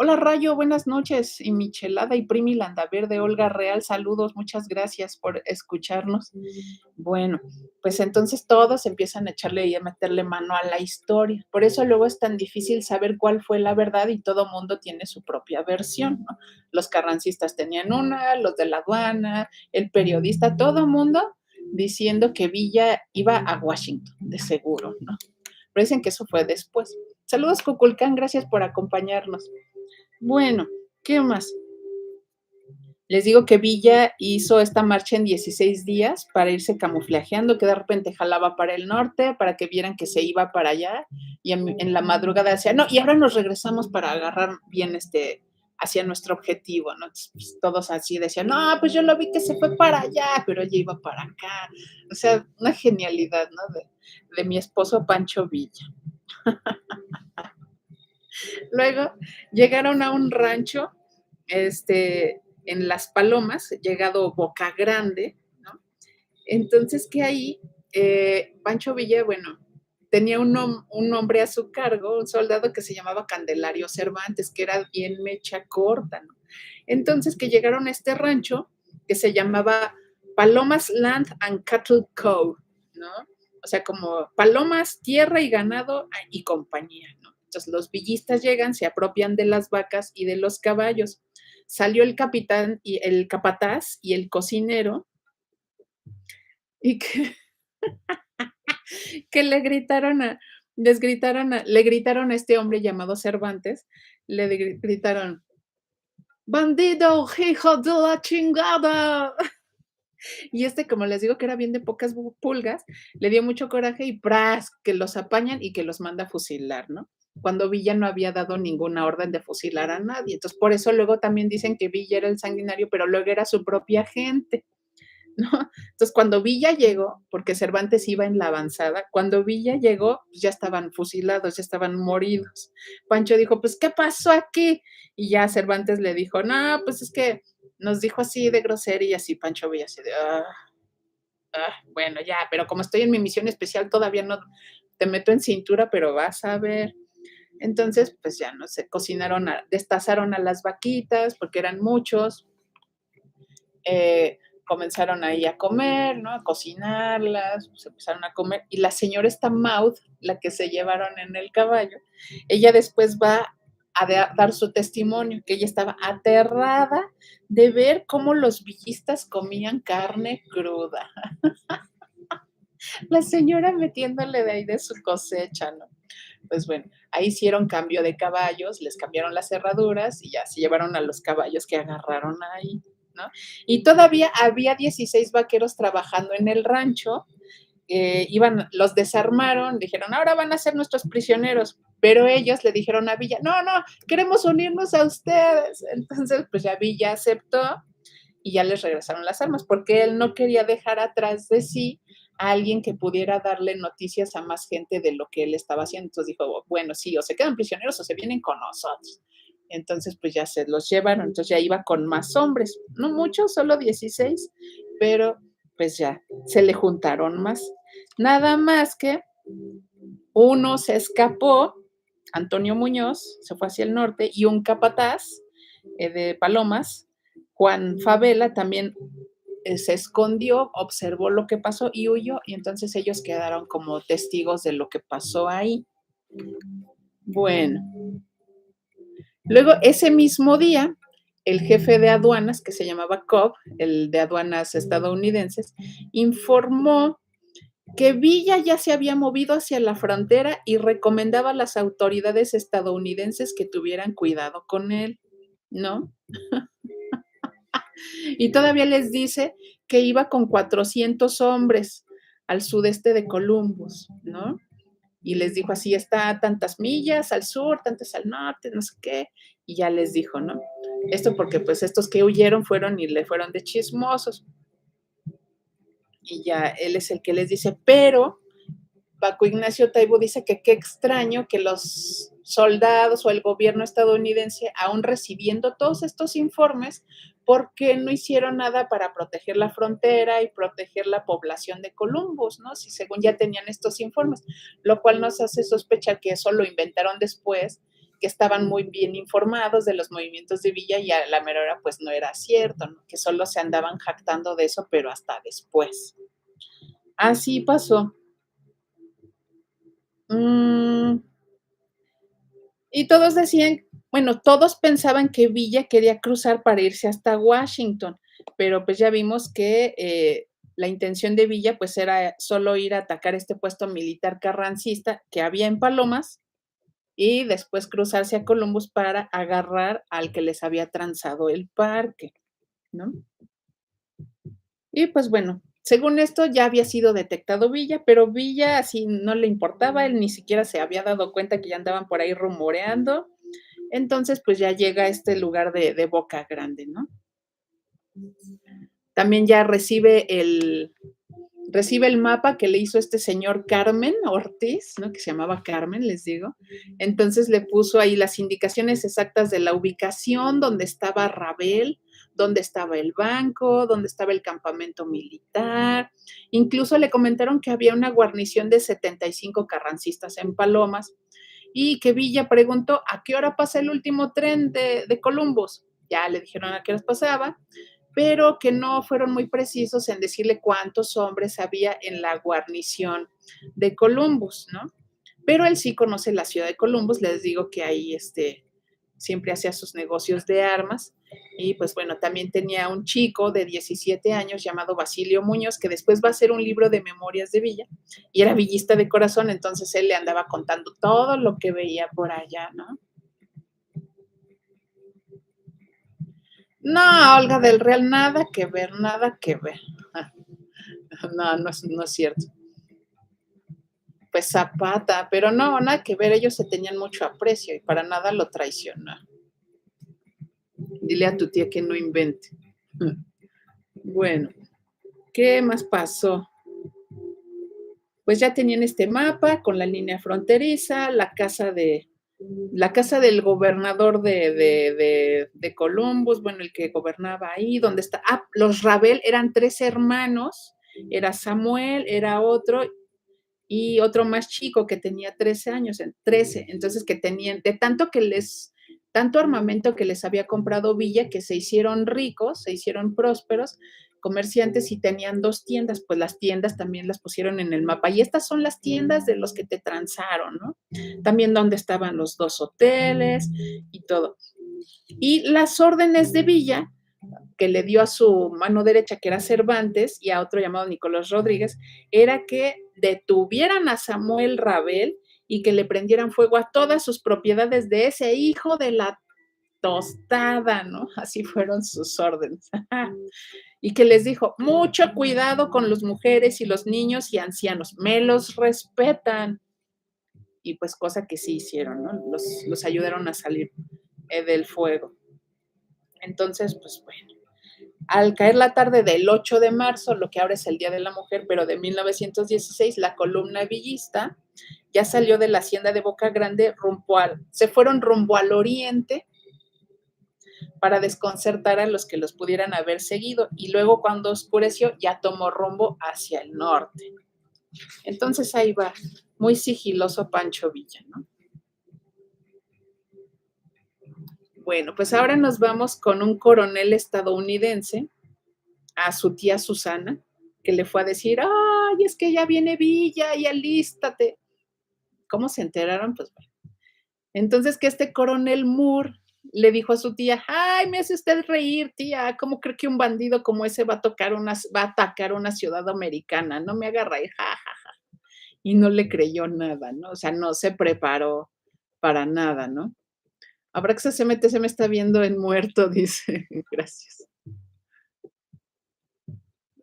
Speaker 1: Hola Rayo, buenas noches. Y Michelada y Primi Landaverde, Olga Real, saludos, muchas gracias por escucharnos. Bueno, pues entonces todos empiezan a echarle y a meterle mano a la historia. Por eso luego es tan difícil saber cuál fue la verdad y todo mundo tiene su propia versión, ¿no? Los carrancistas tenían una, los de la aduana, el periodista, todo mundo diciendo que Villa iba a Washington, de seguro, ¿no? Pero dicen que eso fue después. Saludos, Cuculcán, gracias por acompañarnos. Bueno, ¿qué más? Les digo que Villa hizo esta marcha en 16 días para irse camuflajeando, que de repente jalaba para el norte, para que vieran que se iba para allá, y en la madrugada decía, no, y ahora nos regresamos para agarrar bien hacia nuestro objetivo, ¿no? Entonces, pues, todos así decían, no, pues yo lo vi que se fue para allá, pero ella iba para acá. O sea, una genialidad, ¿no? De mi esposo Pancho Villa. Luego llegaron a un rancho, en Las Palomas, llegado Boca Grande, ¿no? Entonces que ahí Pancho Villa, bueno, tenía un hombre a su cargo, un soldado que se llamaba Candelario Cervantes, que era bien mecha corta, ¿no? Entonces que llegaron a este rancho que se llamaba Palomas Land and Cattle Co., ¿no? O sea, como palomas, tierra y ganado y compañía, ¿no? Entonces los villistas llegan, se apropian de las vacas y de los caballos. Salió el capitán y el capataz y el cocinero y que le gritaron a este hombre llamado Cervantes, gritaron, bandido, hijo de la chingada. Y como les digo que era bien de pocas pulgas, le dio mucho coraje y ¡pras! Que los apañan y que los manda a fusilar, ¿no? Cuando Villa no había dado ninguna orden de fusilar a nadie. Entonces, por eso luego también dicen que Villa era el sanguinario, pero luego era su propia gente, ¿no? Entonces, cuando Villa llegó, porque Cervantes iba en la avanzada, cuando Villa llegó, pues ya estaban fusilados, ya estaban moridos. Pancho dijo, pues, ¿qué pasó aquí? Y ya Cervantes le dijo, no, pues es que nos dijo así de grosería y así Pancho Villa así de, bueno, ya, pero como estoy en mi misión especial, todavía no te meto en cintura, pero vas a ver. Entonces, pues ya no se cocinaron, destazaron a las vaquitas porque eran muchos, comenzaron ahí a comer, ¿no? A cocinarlas, se empezaron a comer. Y la señora esta Maud, la que se llevaron en el caballo, ella después va a dar su testimonio, que ella estaba aterrada de ver cómo los villistas comían carne cruda. La señora metiéndole de ahí de su cosecha, ¿no? Pues bueno, ahí hicieron cambio de caballos, les cambiaron las cerraduras y ya se llevaron a los caballos que agarraron ahí, ¿no? Y todavía había 16 vaqueros trabajando en el rancho, los desarmaron, dijeron, ahora van a ser nuestros prisioneros, pero ellos le dijeron a Villa, no, no, queremos unirnos a ustedes. Entonces, pues ya Villa aceptó y ya les regresaron las armas, porque él no quería dejar atrás de sí a alguien que pudiera darle noticias a más gente de lo que él estaba haciendo. Entonces dijo, bueno, sí, o se quedan prisioneros o se vienen con nosotros. Entonces, pues ya se los llevaron. Entonces ya iba con más hombres, no muchos, solo 16, pero pues ya se le juntaron más. Nada más que uno se escapó, Antonio Muñoz se fue hacia el norte y un capataz de Palomas, Juan Favela, también se escondió, observó lo que pasó y huyó, y entonces ellos quedaron como testigos de lo que pasó ahí. Bueno, luego ese mismo día, el jefe de aduanas, que se llamaba Cobb, el de aduanas estadounidenses, informó que Villa ya se había movido hacia la frontera y recomendaba a las autoridades estadounidenses que tuvieran cuidado con él, ¿no? Y todavía les dice que iba con 400 hombres al sudeste de Columbus, ¿no? Y les dijo así, está a tantas millas al sur, tantas al norte, no sé qué, y ya les dijo, ¿no? Esto porque pues estos que huyeron fueron y le fueron de chismosos. Y ya él es el que les dice, pero Paco Ignacio Taibo dice que qué extraño que los soldados o el gobierno estadounidense, aún recibiendo todos estos informes, ¿por qué no hicieron nada para proteger la frontera y proteger la población de Columbus, ¿no? Si según ya tenían estos informes, lo cual nos hace sospechar que eso lo inventaron después, que estaban muy bien informados de los movimientos de Villa y a la mera hora pues no era cierto, ¿no? Que solo se andaban jactando de eso, pero hasta después. Así pasó. Y todos decían, bueno, todos pensaban que Villa quería cruzar para irse hasta Washington, pero pues ya vimos que la intención de Villa pues era solo ir a atacar este puesto militar carrancista que había en Palomas y después cruzarse a Columbus para agarrar al que les había transado el parque, ¿no? Y pues bueno, según esto ya había sido detectado Villa, pero Villa así no le importaba, él ni siquiera se había dado cuenta que ya andaban por ahí rumoreando. Entonces, pues ya llega a este lugar de Boca Grande, ¿no? También ya recibe el mapa que le hizo este señor Carmen Ortiz, ¿no? Que se llamaba Carmen, les digo. Entonces le puso ahí las indicaciones exactas de la ubicación, donde estaba Rabel, dónde estaba el banco, dónde estaba el campamento militar. Incluso le comentaron que había una guarnición de 75 carrancistas en Palomas y que Villa preguntó a qué hora pasa el último tren de Columbus. Ya le dijeron a qué horas pasaba, pero que no fueron muy precisos en decirle cuántos hombres había en la guarnición de Columbus, ¿no? Pero él sí conoce la ciudad de Columbus, les digo que ahí siempre hacía sus negocios de armas. Y pues bueno, también tenía un chico de 17 años llamado Basilio Muñoz, que después va a hacer un libro de memorias de Villa, y era villista de corazón, entonces él le andaba contando todo lo que veía por allá, ¿no? No, Olga del Real, nada que ver, nada que ver. No, no es cierto. Pues Zapata, pero no, nada que ver, ellos se tenían mucho aprecio y para nada lo traicionó. Dile a tu tía que no invente. Bueno, ¿qué más pasó? Pues ya tenían este mapa con la línea fronteriza, la casa del gobernador de Columbus, bueno, el que gobernaba ahí, donde está, los Rabel eran 3 hermanos, era Samuel, era otro, y otro más chico que tenía 13 años, 13, entonces que tenían, de tanto armamento que les había comprado Villa, que se hicieron ricos, se hicieron prósperos, comerciantes y tenían 2 tiendas, pues las tiendas también las pusieron en el mapa. Y estas son las tiendas de los que te transaron, ¿no? También donde estaban los 2 hoteles y todo. Y las órdenes de Villa, que le dio a su mano derecha, que era Cervantes, y a otro llamado Nicolás Rodríguez, era que detuvieran a Samuel Rabel y que le prendieran fuego a todas sus propiedades de ese hijo de la tostada, ¿no? Así fueron sus órdenes. Y que les dijo, mucho cuidado con las mujeres y los niños y ancianos, me los respetan. Y pues cosa que sí hicieron, ¿no? Los ayudaron a salir del fuego. Entonces, pues bueno, al caer la tarde del 8 de marzo, lo que ahora es el Día de la Mujer, pero de 1916, la columna villista ya salió de la hacienda de Boca Grande se fueron rumbo al oriente para desconcertar a los que los pudieran haber seguido y luego cuando oscureció ya tomó rumbo hacia el norte. Entonces ahí va, muy sigiloso Pancho Villa, ¿no? Bueno, pues ahora nos vamos con un coronel estadounidense, a su tía Susana, que le fue a decir, ay, es que ya viene Villa y alístate. ¿Cómo se enteraron? Pues bueno. Entonces que este coronel Moore le dijo a su tía, ay, me hace usted reír, tía, ¿cómo cree que un bandido como ese va a atacar una ciudad americana? No me haga reír, ja, ja, ja. Y no le creyó nada, ¿no? O sea, no se preparó para nada, ¿no? Habrá que se me está viendo en muerto, dice. Gracias.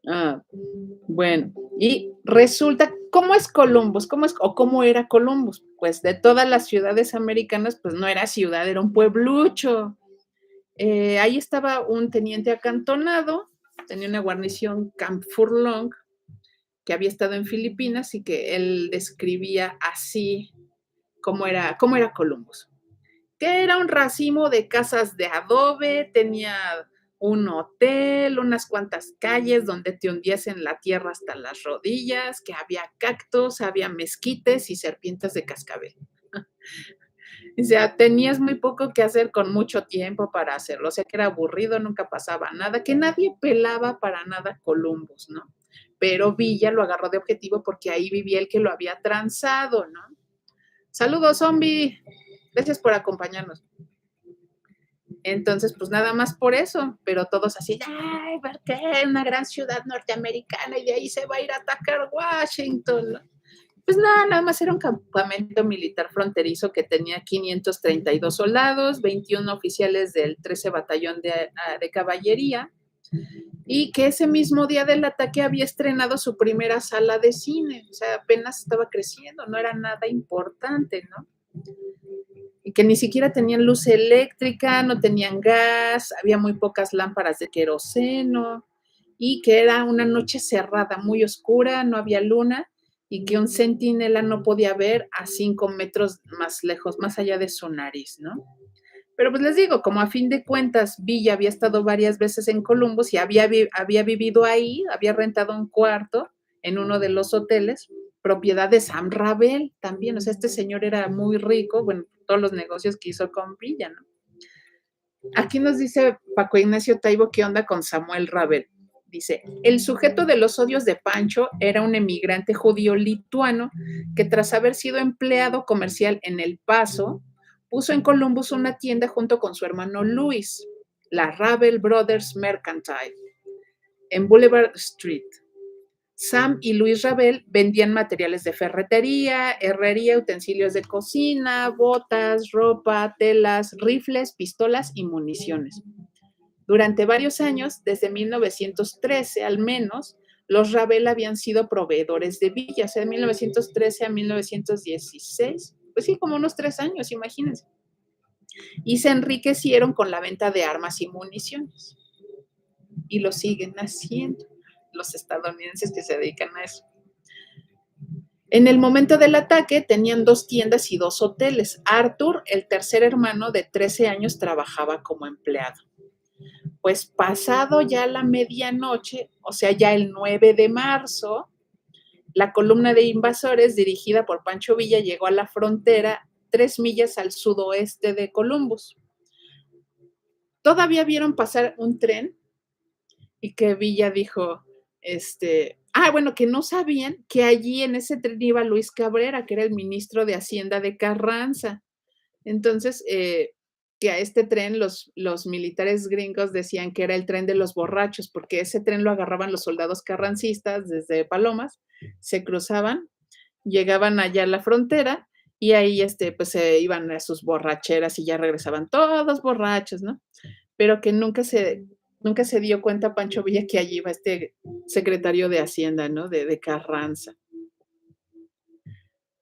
Speaker 1: Ah, bueno, y resulta, ¿cómo es Columbus? ¿Cómo era Columbus? Pues de todas las ciudades americanas, pues no era ciudad, era un pueblucho. Ahí estaba un teniente acantonado, tenía una guarnición Camp Furlong, que había estado en Filipinas y que él describía así cómo era Columbus. Que era un racimo de casas de adobe, tenía un hotel, unas cuantas calles donde te hundías en la tierra hasta las rodillas, que había cactus, había mezquites y serpientes de cascabel. O sea, tenías muy poco que hacer con mucho tiempo para hacerlo, o sea que era aburrido, nunca pasaba nada, que nadie pelaba para nada Columbus, ¿no? Pero Villa lo agarró de objetivo porque ahí vivía el que lo había transado, ¿no? Saludos, zombie. Gracias por acompañarnos. Entonces, pues nada más por eso, pero todos así, ay, ¿por qué? Una gran ciudad norteamericana y de ahí se va a ir a atacar Washington, ¿no? Pues nada más era un campamento militar fronterizo que tenía 532 soldados, 21 oficiales del 13 Batallón de Caballería, y que ese mismo día del ataque había estrenado su primera sala de cine, o sea, apenas estaba creciendo, no era nada importante, ¿no? Y que ni siquiera tenían luz eléctrica, no tenían gas, había muy pocas lámparas de queroseno y que era una noche cerrada, muy oscura, no había luna y que un centinela no podía ver a 5 metros más lejos, más allá de su nariz, ¿no? Pero pues les digo, como a fin de cuentas Villa había estado varias veces en Columbus y había vivido ahí, había rentado un cuarto en uno de los hoteles, propiedad de Sam Ravel también, o sea, este señor era muy rico, bueno, todos los negocios que hizo con Villa, ¿no? Aquí nos dice Paco Ignacio Taibo, ¿qué onda con Samuel Ravel? Dice, el sujeto de los odios de Pancho era un emigrante judío lituano que tras haber sido empleado comercial en El Paso, puso en Columbus una tienda junto con su hermano Luis, la Ravel Brothers Mercantile, en Boulevard Street. Sam y Luis Ravel vendían materiales de ferretería, herrería, utensilios de cocina, botas, ropa, telas, rifles, pistolas y municiones. Durante varios años, desde 1913 al menos, los Ravel habían sido proveedores de Villa, o sea, de 1913 a 1916, pues sí, como unos 3 años, imagínense. Y se enriquecieron con la venta de armas y municiones. Y lo siguen haciendo los estadounidenses que se dedican a eso. En el momento del ataque tenían 2 tiendas y 2 hoteles. Arthur, el tercer hermano de 13 años, trabajaba como empleado. Pues pasado ya la medianoche, o sea, ya el 9 de marzo, la columna de invasores dirigida por Pancho Villa llegó a la frontera 3 millas al sudoeste de Columbus. Todavía vieron pasar un tren y que Villa dijo, bueno, que no sabían que allí en ese tren iba Luis Cabrera, que era el ministro de Hacienda de Carranza. Entonces, que a este tren los militares gringos decían que era el tren de los borrachos, porque ese tren lo agarraban los soldados carrancistas desde Palomas, se cruzaban, llegaban allá a la frontera y ahí, pues, se iban a sus borracheras y ya regresaban todos borrachos, ¿no? Pero que nunca se dio cuenta Pancho Villa que allí iba este secretario de Hacienda, ¿no? De Carranza.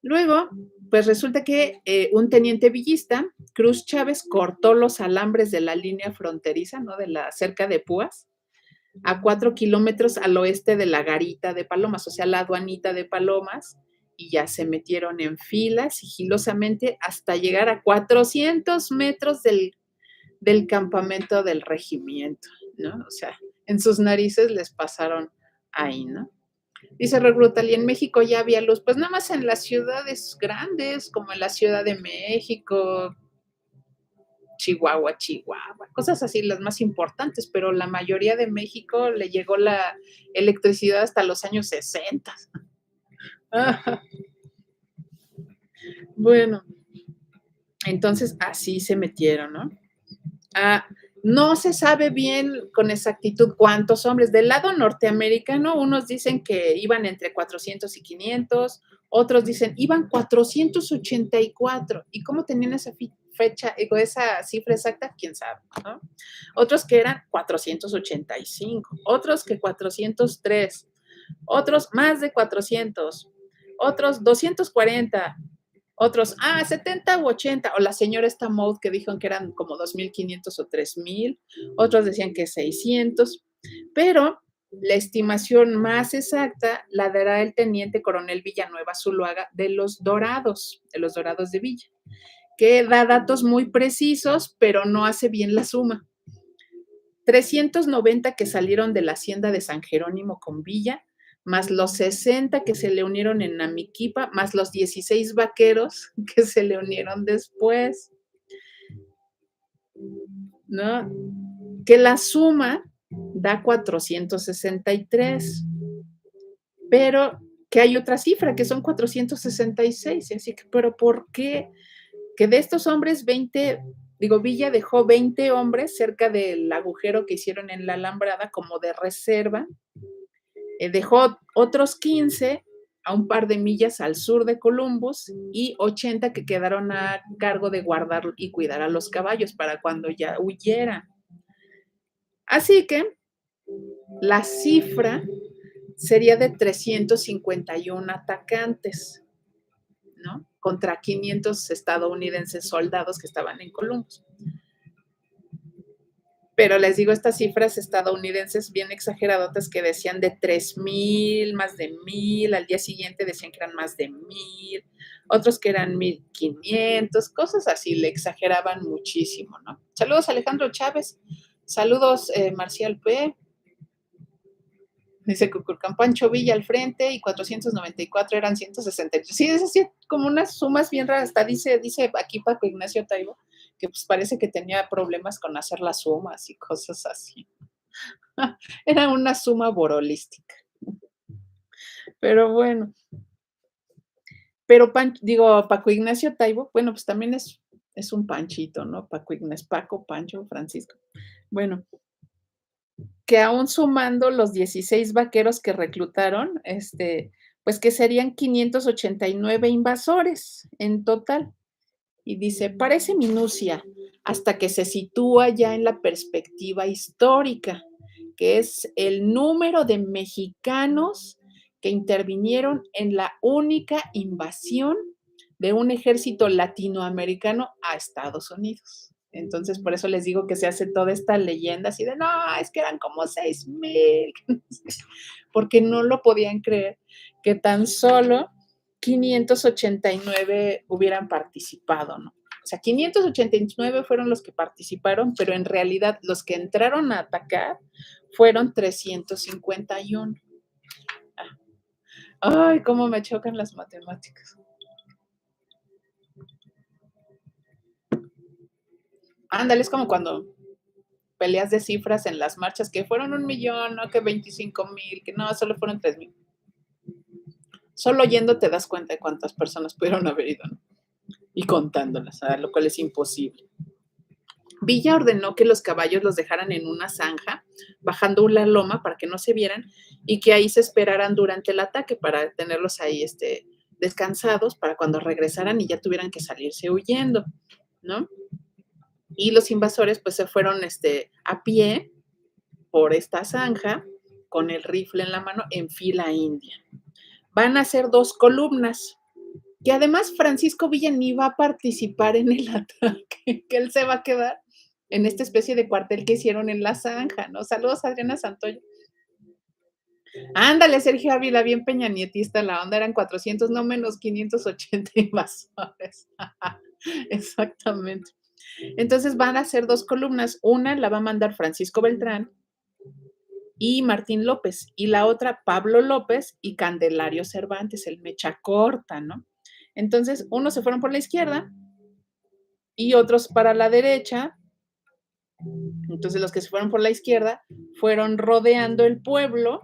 Speaker 1: Luego, pues resulta que un teniente villista, Cruz Chávez, cortó los alambres de la línea fronteriza, ¿no? De la cerca de Púas, a 4 kilómetros al oeste de la garita de Palomas, o sea, la aduanita de Palomas, y ya se metieron en fila sigilosamente hasta llegar a 400 metros del campamento del regimiento, ¿no? O sea, en sus narices les pasaron ahí, ¿no? Dice Recrutal, y en México ya había luz, pues nada más en las ciudades grandes, como en la Ciudad de México, Chihuahua, cosas así, las más importantes, pero la mayoría de México le llegó la electricidad hasta los años 60. Bueno, entonces así se metieron, ¿no? Ah, no se sabe bien con exactitud cuántos hombres. Del lado norteamericano, unos dicen que iban entre 400 y 500, otros dicen iban 484. ¿Y cómo tenían esa fecha, esa cifra exacta? ¿Quién sabe? ¿No? Otros que eran 485, otros que 403, otros más de 400, otros 240, otros, 70 u 80, o la señora esta Maud que dijo que eran como 2,500 o 3,000, otros decían que 600, pero la estimación más exacta la dará el teniente coronel Villanueva Zuluaga de los Dorados de Villa, que da datos muy precisos, pero no hace bien la suma. 390 que salieron de la hacienda de San Jerónimo con Villa, más los 60 que se le unieron en Namiquipa, más los 16 vaqueros que se le unieron después, ¿no? Que la suma da 463, pero que hay otra cifra, que son 466, así que, pero ¿por qué? Que de estos hombres, Villa dejó 20 hombres cerca del agujero que hicieron en la alambrada como de reserva, dejó otros 15 a un par de millas al sur de Columbus y 80 que quedaron a cargo de guardar y cuidar a los caballos para cuando ya huyeran. Así que la cifra sería de 351 atacantes, ¿no? Contra 500 estadounidenses soldados que estaban en Columbus. Pero les digo, estas cifras estadounidenses bien exageradotas que decían de 3,000, más de 1,000, al día siguiente decían que eran más de 1,000, otros que eran 1,500, cosas así, le exageraban muchísimo, ¿no? Saludos Alejandro Chávez, saludos Marcial P. Dice Cucurcán, Pancho Villa al frente y 494 eran 163. Sí, es así, como unas sumas bien raras. Hasta dice aquí Paco Ignacio Taibo que pues parece que tenía problemas con hacer las sumas y cosas así. Era una suma borolística. Pero bueno. Pero Paco Ignacio Taibo, bueno, pues también es un panchito, ¿no? Paco, Pancho, Francisco. Bueno, que aún sumando los 16 vaqueros que reclutaron, pues que serían 589 invasores en total. Y dice, parece minucia, hasta que se sitúa ya en la perspectiva histórica, que es el número de mexicanos que intervinieron en la única invasión de un ejército latinoamericano a Estados Unidos. Entonces, por eso les digo que se hace toda esta leyenda así de, no, es que eran como 6,000, porque no lo podían creer que tan solo 589 hubieran participado, ¿no? O sea, 589 fueron los que participaron, pero en realidad los que entraron a atacar fueron 351. Ay, cómo me chocan las matemáticas. Ándale, es como cuando peleas de cifras en las marchas, que fueron 1,000,000, no que 25,000, que no, solo fueron 3,000. Solo oyendo te das cuenta de cuántas personas pudieron haber ido, ¿no? Y contándolas, lo cual es imposible. Villa ordenó que los caballos los dejaran en una zanja, bajando una loma para que no se vieran y que ahí se esperaran durante el ataque para tenerlos ahí descansados para cuando regresaran y ya tuvieran que salirse huyendo, ¿no? Y los invasores pues se fueron a pie por esta zanja con el rifle en la mano en fila india. Van a ser 2 columnas, que además Francisco Villa ni va a participar en el ataque, que él se va a quedar en esta especie de cuartel que hicieron en la zanja, ¿no? Saludos, Adriana Santoyo. Ándale, Sergio Ávila, bien peñanietista la onda, eran 400, no menos 580 invasores. Exactamente. Entonces van a ser 2 columnas, una la va a mandar Francisco Beltrán y Martín López, y la otra Pablo López y Candelario Cervantes, el mecha corta, ¿no? Entonces, unos se fueron por la izquierda y otros para la derecha. Entonces, los que se fueron por la izquierda fueron rodeando el pueblo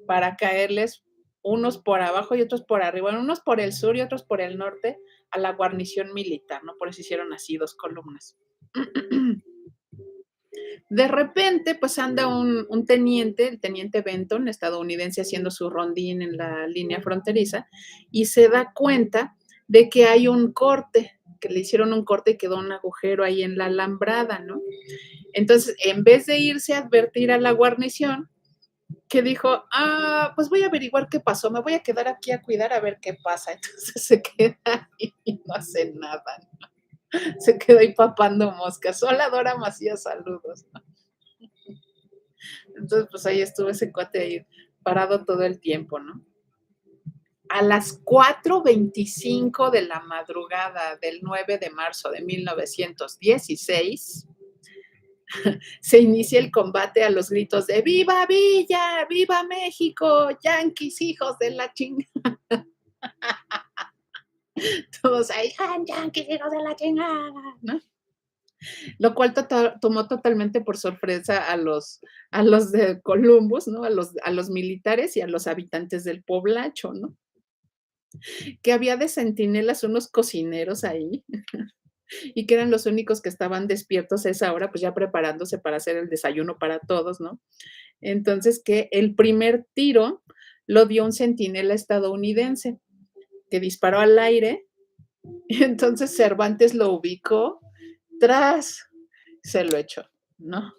Speaker 1: para caerles unos por abajo y otros por arriba, unos por el sur y otros por el norte a la guarnición militar, ¿no? Por eso hicieron así 2 columnas. De repente, pues anda un teniente, el teniente Benton, estadounidense, haciendo su rondín en la línea fronteriza y se da cuenta de que hay un corte, que le hicieron un corte y quedó un agujero ahí en la alambrada, ¿no? Entonces, en vez de irse a advertir a la guarnición, que dijo, pues voy a averiguar qué pasó, me voy a quedar aquí a cuidar a ver qué pasa. Entonces se queda ahí y no hace nada, ¿no? Se quedó ahí papando moscas. Hola, Dora Macías, saludos. Entonces, pues ahí estuvo ese cuate ahí parado todo el tiempo, ¿no? A las 4:25 de la madrugada del 9 de marzo de 1916, se inicia el combate a los gritos de ¡Viva Villa! ¡Viva México! ¡Yanquis, hijos de la chingada! Todos ahí, ¡Yanquis, hijos de la chingada! ¿No? Lo cual tomó totalmente por sorpresa a los de Columbus, ¿no? A los militares y a los habitantes del poblacho, ¿no? Que había de centinelas unos cocineros ahí y que eran los únicos que estaban despiertos a esa hora, pues ya preparándose para hacer el desayuno para todos, ¿no? Entonces, que el primer tiro lo dio un centinela estadounidense que disparó al aire y entonces Cervantes lo ubicó, tras, se lo echó, ¿no?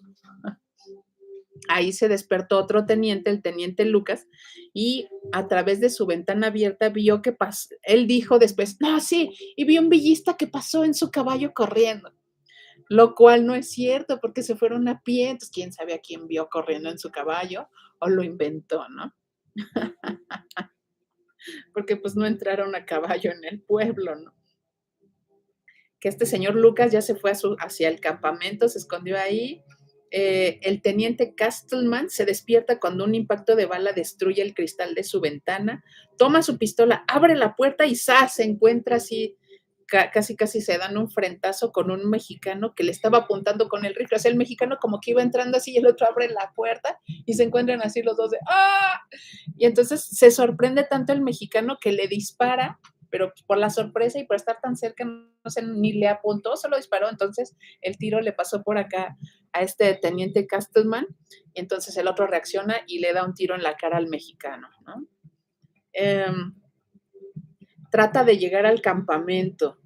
Speaker 1: Ahí se despertó otro teniente, el teniente Lucas, y a través de su ventana abierta vio que pasó. Él dijo después, no, sí, y vi un villista que pasó en su caballo corriendo, lo cual no es cierto porque se fueron a pie, entonces quién sabe a quién vio corriendo en su caballo o lo inventó, ¿no? Porque pues no entraron a caballo en el pueblo, ¿no? Que este señor Lucas ya se fue hacia el campamento, se escondió ahí. El teniente Castleman se despierta cuando un impacto de bala destruye el cristal de su ventana, toma su pistola, abre la puerta y ¡zas! Se encuentra así, casi se dan un frentazo con un mexicano que le estaba apuntando con el rifle. O sea, el mexicano como que iba entrando así y el otro abre la puerta y se encuentran así los dos de ¡ah! Y entonces se sorprende tanto el mexicano que le dispara, pero por la sorpresa y por estar tan cerca, no sé, ni le apuntó, solo disparó. Entonces el tiro le pasó por acá a este teniente Castleman, y entonces el otro reacciona y le da un tiro en la cara al mexicano, ¿no? Trata de llegar al campamento.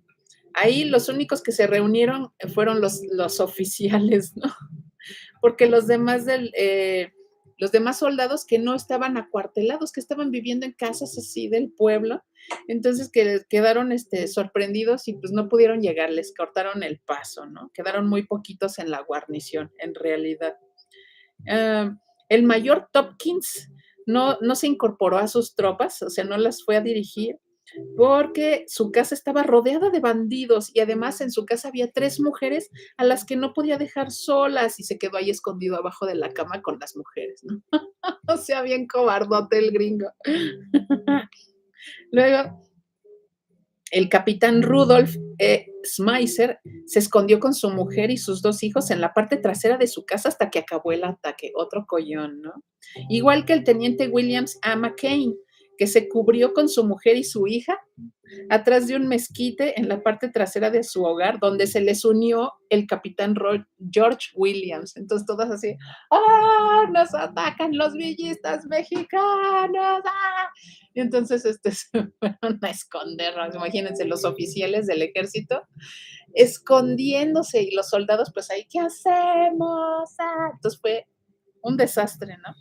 Speaker 1: Ahí los únicos que se reunieron fueron los oficiales, ¿no? Porque los demás soldados que no estaban acuartelados, que estaban viviendo en casas así del pueblo, entonces que quedaron sorprendidos y pues no pudieron llegar, les cortaron el paso, ¿no? Quedaron muy poquitos en la guarnición, en realidad. El mayor Tompkins no se incorporó a sus tropas, o sea, no las fue a dirigir, porque su casa estaba rodeada de bandidos y además en su casa había 3 mujeres a las que no podía dejar solas y se quedó ahí escondido abajo de la cama con las mujeres, ¿no? O sea, bien cobardote el gringo. Luego, el capitán Rudolf Schmeisser se escondió con su mujer y sus 2 hijos en la parte trasera de su casa hasta que acabó el ataque. Otro collón, ¿no? Igual que el teniente Williams A. McCain, que se cubrió con su mujer y su hija atrás de un mezquite en la parte trasera de su hogar, donde se les unió el capitán George Williams. Entonces todas así, ¡ah! Nos atacan los villistas mexicanos. ¡Ah! Y entonces se fueron a escondernos. Imagínense, los oficiales del ejército escondiéndose y los soldados, pues ahí, ¿qué hacemos? ¡Ah! Entonces fue un desastre, ¿no?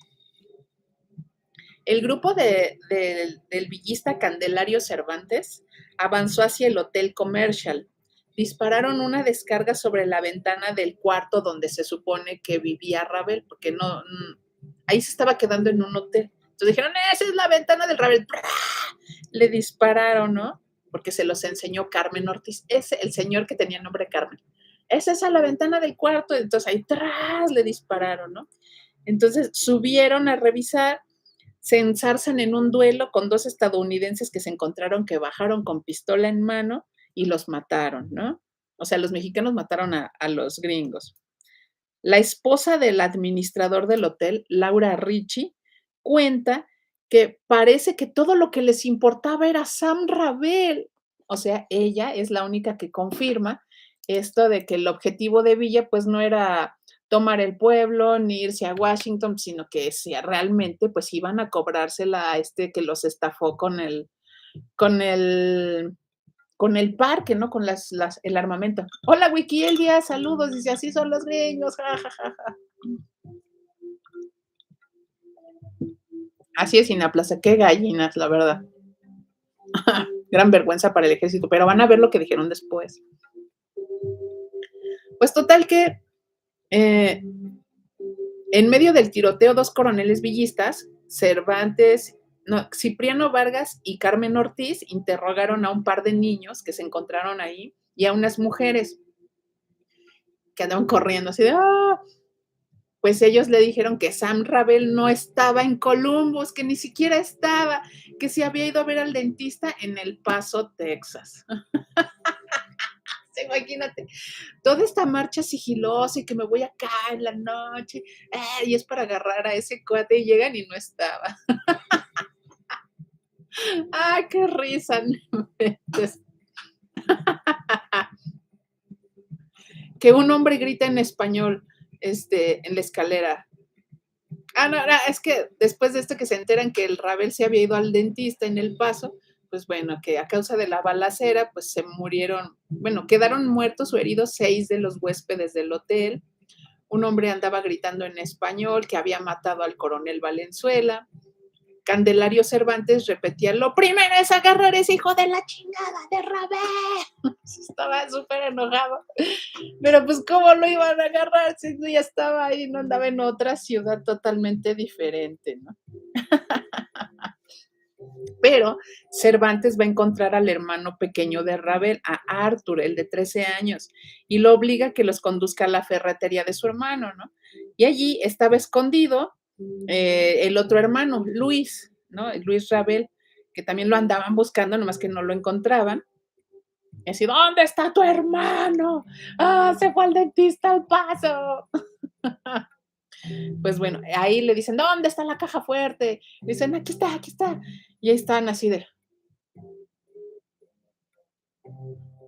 Speaker 1: El grupo del villista Candelario Cervantes avanzó hacia el Hotel Commercial. Dispararon una descarga sobre la ventana del cuarto donde se supone que vivía Ravel, porque no, ahí se estaba quedando en un hotel. Entonces dijeron, esa es la ventana del Ravel. Le dispararon, ¿no? Porque se los enseñó Carmen Ortiz, ese, el señor que tenía el nombre Carmen. Esa es a la ventana del cuarto. Entonces ahí tras le dispararon, ¿no? Entonces subieron a revisar, se ensarzan en un duelo con dos estadounidenses que se encontraron que bajaron con pistola en mano y los mataron, ¿no? O sea, los mexicanos mataron a los gringos. La esposa del administrador del hotel, Laura Ricci, cuenta que parece que todo lo que les importaba era Sam Ravel. O sea, ella es la única que confirma esto de que el objetivo de Villa pues no era tomar el pueblo ni irse a Washington, sino que si realmente pues iban a cobrársela a este que los estafó con el con el parque, ¿no? Con el armamento. Hola, Wiki Elvia, saludos. Dice, así son los gringos. Ja, ja, ja, ja. Así es, Inaplaza. Qué gallinas, la verdad. Gran vergüenza para el ejército, pero van a ver lo que dijeron después. Pues total que en medio del tiroteo, dos coroneles villistas, Cervantes, no, Cipriano Vargas y Carmen Ortiz, interrogaron a un par de niños que se encontraron ahí y a unas mujeres que andaban corriendo así de, ¡ah! Pues ellos le dijeron que Sam Ravel no estaba en Columbus, que ni siquiera estaba, que se había ido a ver al dentista en El Paso, Texas. Imagínate, toda esta marcha sigilosa y que me voy acá en la noche, y es para agarrar a ese cuate y llegan y no estaba. ¡Ah, qué risa! Que un hombre grita en español en la escalera. Ah, no, no, es que después de esto que se enteran que el Ravel se había ido al dentista en El Paso, pues bueno, que a causa de la balacera, pues se murieron, bueno, quedaron muertos o heridos 6 de los huéspedes del hotel. Un hombre andaba gritando en español que había matado al coronel Valenzuela. Candelario Cervantes repetía, lo primero es agarrar ese hijo de la chingada de Ravel. Estaba súper enojado. Pero pues, ¿cómo lo iban a agarrar si ya estaba ahí, no andaba en otra ciudad totalmente diferente, ¿no? Pero Cervantes va a encontrar al hermano pequeño de Ravel, a Arthur, el de 13 años, y lo obliga a que los conduzca a la ferretería de su hermano, ¿no? Y allí estaba escondido el otro hermano, Luis, ¿no? Luis Ravel, que también lo andaban buscando, nomás que no lo encontraban. Y así, ¿dónde está tu hermano? ¡Ah, se fue al dentista al paso! Pues bueno, ahí le dicen, ¿dónde está la caja fuerte? Dicen, aquí está, aquí está. Y ahí están así de,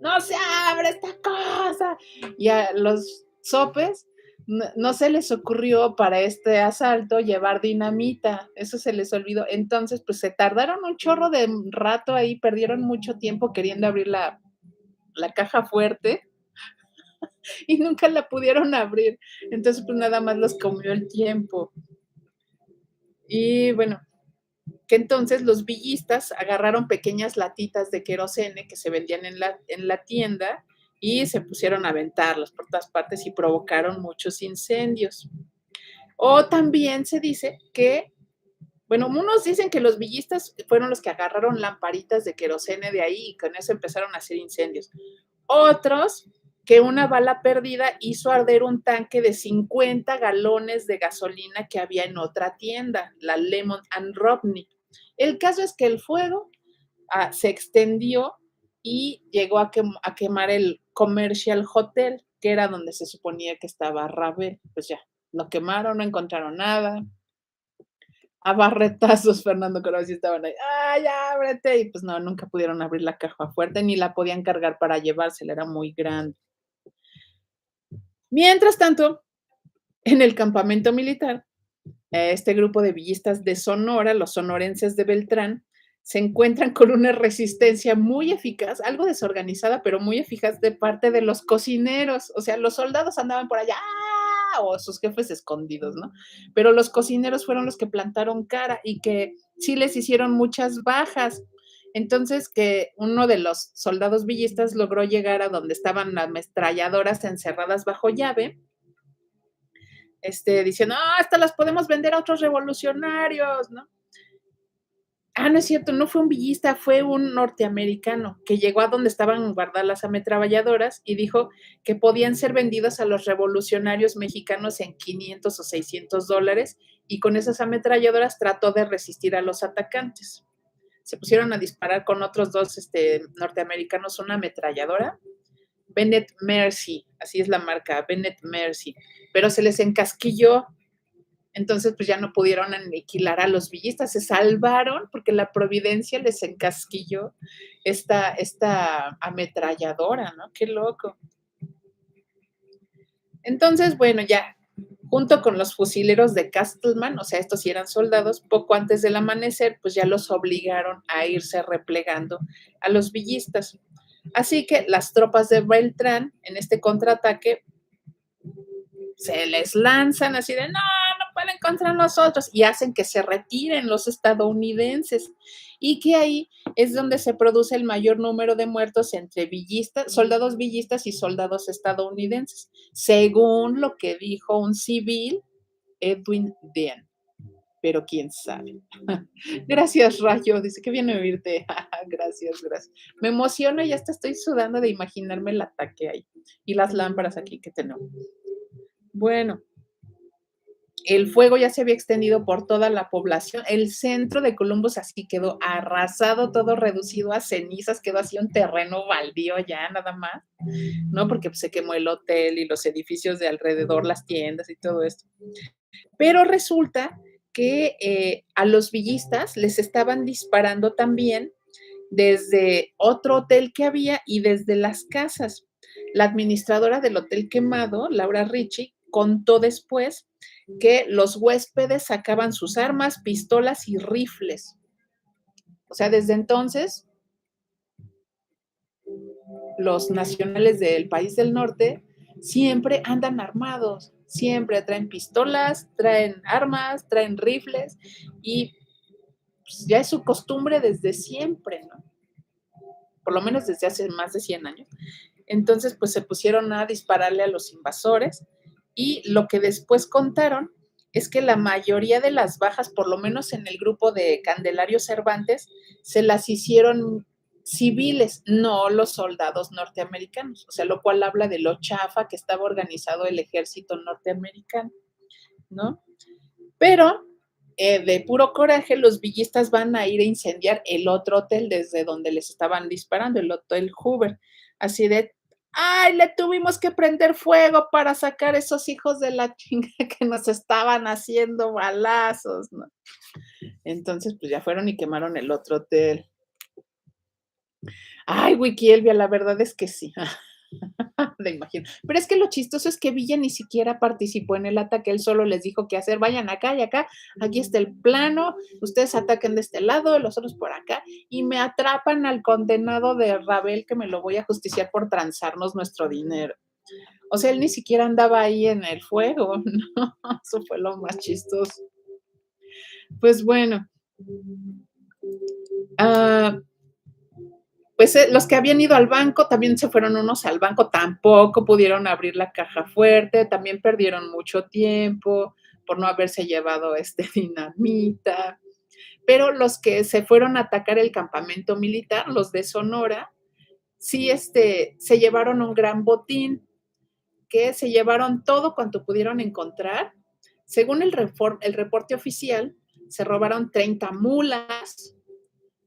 Speaker 1: no se abre esta cosa. Y a los sopes no se les ocurrió para este asalto llevar dinamita, eso se les olvidó. Entonces, pues se tardaron un chorro de rato ahí, perdieron mucho tiempo queriendo abrir la caja fuerte y nunca la pudieron abrir. Entonces, pues nada más los comió el tiempo. Y bueno, que entonces los villistas agarraron pequeñas latitas de querosene que se vendían en la tienda y se pusieron a aventarlas por todas partes y provocaron muchos incendios. O también se dice que, bueno, unos dicen que los villistas fueron los que agarraron lamparitas de querosene de ahí y con eso empezaron a hacer incendios. Otros que una bala perdida hizo arder un tanque de 50 galones de gasolina que había en otra tienda, la Lemon and Robney. El caso es que el fuego se extendió y llegó a quemar el Commercial Hotel, que era donde se suponía que estaba Ravel. Pues ya, lo quemaron, no encontraron nada. A barretazos, Fernando Corral, sí estaban ahí, ¡ay, ábrete! Y pues no, nunca pudieron abrir la caja fuerte, ni la podían cargar para llevársela, era muy grande. Mientras tanto, en el campamento militar, este grupo de villistas de Sonora, los sonorenses de Beltrán, se encuentran con una resistencia muy eficaz, algo desorganizada, pero muy eficaz de parte de los cocineros. O sea, los soldados andaban por allá, ¡ah! O sus jefes escondidos, ¿no? Pero los cocineros fueron los que plantaron cara y que sí les hicieron muchas bajas. Entonces, que uno de los soldados villistas logró llegar a donde estaban las ametralladoras encerradas bajo llave, diciendo, ah, hasta las podemos vender a otros revolucionarios, ¿no? Ah, no es cierto, no fue un villista, fue un norteamericano que llegó a donde estaban guardadas las ametralladoras y dijo que podían ser vendidas a los revolucionarios mexicanos en 500 o $600 y con esas ametralladoras trató de resistir a los atacantes. Se pusieron a disparar con otros dos norteamericanos una ametralladora, Bennett Mercy, así es la marca, Bennett Mercy, pero se les encasquilló. Entonces, pues ya no pudieron aniquilar a los villistas, se salvaron porque la providencia les encasquilló esta ametralladora, ¿no? Qué loco. Entonces, bueno, ya junto con los fusileros de Castleman, o sea, estos sí eran soldados, poco antes del amanecer, pues ya los obligaron a irse replegando a los villistas. Así que las tropas de Beltrán en este contraataque se les lanzan así de, no, no pueden contra nosotros, y hacen que se retiren los estadounidenses, y que ahí es donde se produce el mayor número de muertos entre villistas, soldados villistas y soldados estadounidenses, según lo que dijo un civil, Edwin Dean. Pero quién sabe. Gracias, Rayo. Dice que viene a oírte. Gracias, gracias. Me emociona y hasta estoy sudando de imaginarme el ataque ahí. Y las lámparas aquí que tenemos. Bueno, el fuego ya se había extendido por toda la población. El centro de Columbus así quedó arrasado, todo reducido a cenizas, quedó así un terreno baldío ya nada más, ¿no? Porque pues, se quemó el hotel y los edificios de alrededor, las tiendas y todo esto. Pero resulta que a los villistas les estaban disparando también desde otro hotel que había y desde las casas. La administradora del hotel quemado, Laura Ritchie, contó después que los huéspedes sacaban sus armas, pistolas y rifles. O sea, desde entonces, los nacionales del país del norte siempre andan armados, siempre traen pistolas, traen armas, traen rifles y pues, ya es su costumbre desde siempre, ¿no? Por lo menos desde hace más de 100 años. Entonces, pues se pusieron a dispararle a los invasores y lo que después contaron es que la mayoría de las bajas, por lo menos en el grupo de Candelario Cervantes, se las hicieron civiles, no los soldados norteamericanos, o sea, lo cual habla de lo chafa que estaba organizado el ejército norteamericano, ¿no? Pero de puro coraje, los villistas van a ir a incendiar el otro hotel desde donde les estaban disparando, el Hotel Hoover. Así de, ay, le tuvimos que prender fuego para sacar esos hijos de la chinga que nos estaban haciendo balazos, ¿no? Entonces, pues ya fueron y quemaron el otro hotel. Ay, Wiki Elvia, la verdad es que sí. Me imagino. Pero es que lo chistoso es que Villa ni siquiera participó en el ataque, él solo les dijo qué hacer, vayan acá y acá, aquí está el plano, ustedes ataquen de este lado, los otros por acá, y me atrapan al condenado de Rabel que me lo voy a justiciar por transarnos nuestro dinero. O sea, él ni siquiera andaba ahí en el fuego, ¿no? Eso fue lo más chistoso. Pues bueno, uh, pues los que habían ido al banco, también se fueron unos al banco, tampoco pudieron abrir la caja fuerte, también perdieron mucho tiempo por no haberse llevado dinamita. Pero los que se fueron a atacar el campamento militar, los de Sonora, sí se llevaron un gran botín, que se llevaron todo cuanto pudieron encontrar. Según el reporte oficial, se robaron 30 mulas,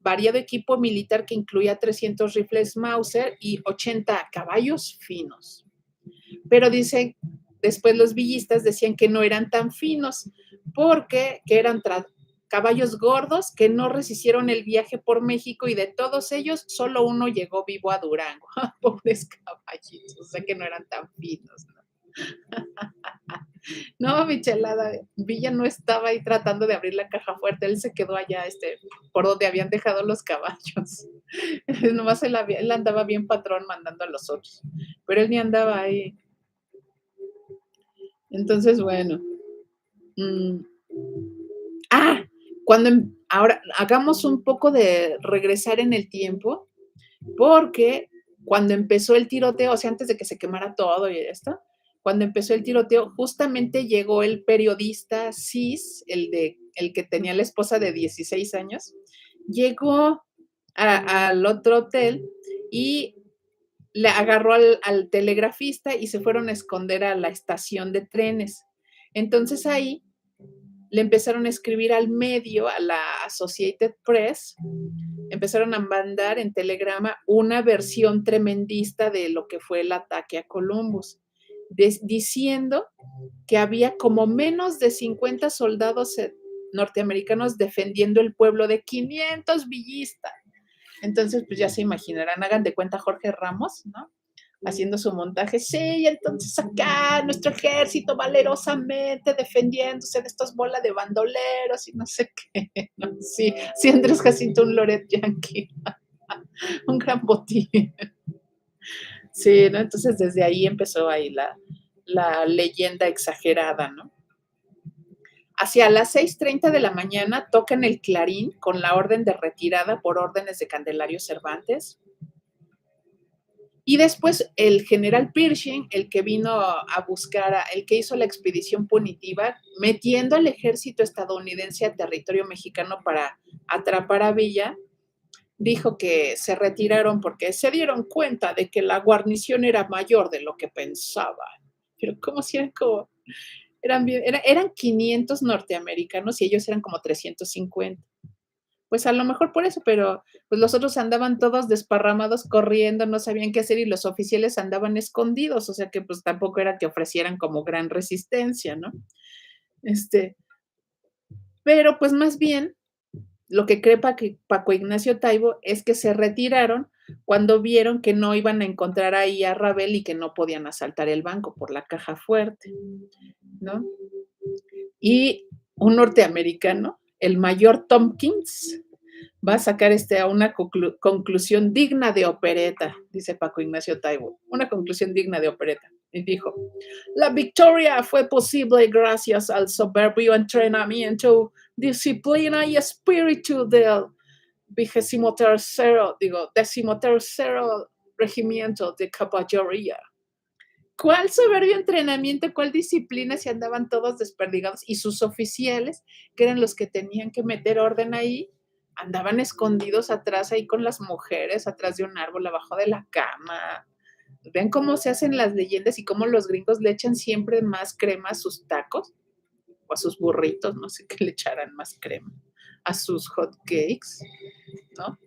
Speaker 1: variado equipo militar que incluía 300 rifles Mauser y 80 caballos finos. Pero dicen, después los villistas decían que no eran tan finos porque que eran caballos gordos que no resistieron el viaje por México y de todos ellos solo uno llegó vivo a Durango. Pobres caballitos, o sea que no eran tan finos, ¿no? No, michelada, Villa no estaba ahí tratando de abrir la caja fuerte, él se quedó allá, por donde habían dejado los caballos. Nomás él andaba bien patrón mandando a los otros, pero él ni andaba ahí. Entonces, bueno. Mm, ah, ahora hagamos un poco de regresar en el tiempo, porque cuando empezó el tiroteo, o sea, antes de que se quemara todo y esto, cuando empezó el tiroteo, justamente llegó el periodista cis, el que tenía la esposa de 16 años, llegó al otro hotel y le agarró al telegrafista y se fueron a esconder a la estación de trenes. Entonces ahí le empezaron a escribir al medio, a la Associated Press, empezaron a mandar en telegrama una versión tremendista de lo que fue el ataque a Columbus, diciendo que había como menos de 50 soldados norteamericanos defendiendo el pueblo de 500 villistas. Entonces, pues ya se imaginarán, hagan de cuenta Jorge Ramos, ¿no? Haciendo su montaje, sí, entonces acá nuestro ejército valerosamente defendiéndose de estas bolas de bandoleros y no sé qué, ¿no? Sí, sí, Andrés Jacinto, un Loret Yankee, un gran botín. Sí, ¿no? Entonces desde ahí empezó ahí la leyenda exagerada, ¿no? Hacia las 6:30 de la mañana tocan el clarín con la orden de retirada por órdenes de Candelario Cervantes. Y después el general Pershing, el que vino a buscar, el que hizo la expedición punitiva, metiendo al ejército estadounidense a territorio mexicano para atrapar a Villa, dijo que se retiraron porque se dieron cuenta de que la guarnición era mayor de lo que pensaban. Pero ¿cómo si eran como? Eran 500 norteamericanos y ellos eran como 350. Pues a lo mejor por eso, pero pues los otros andaban todos desparramados corriendo, no sabían qué hacer y los oficiales andaban escondidos, o sea que pues tampoco era que ofrecieran como gran resistencia, ¿no? Pero pues más bien lo que cree Paco Ignacio Taibo es que se retiraron cuando vieron que no iban a encontrar ahí a Rabel y que no podían asaltar el banco por la caja fuerte, ¿no? Y un norteamericano, el mayor Tompkins, va a sacar a una conclusión digna de opereta, dice Paco Ignacio Taibo, una conclusión digna de opereta. Y dijo, la victoria fue posible gracias al soberbio entrenamiento, disciplina y espíritu del 13º regimiento de caballería. ¿Cuál soberbio entrenamiento, cuál disciplina si andaban todos desperdigados? Y sus oficiales, que eran los que tenían que meter orden ahí, andaban escondidos atrás ahí con las mujeres, atrás de un árbol, abajo de la cama. Ven cómo se hacen las leyendas y cómo los gringos le echan siempre más crema a sus tacos o a sus burritos, no sé qué le echarán más crema, a sus hot cakes, ¿no?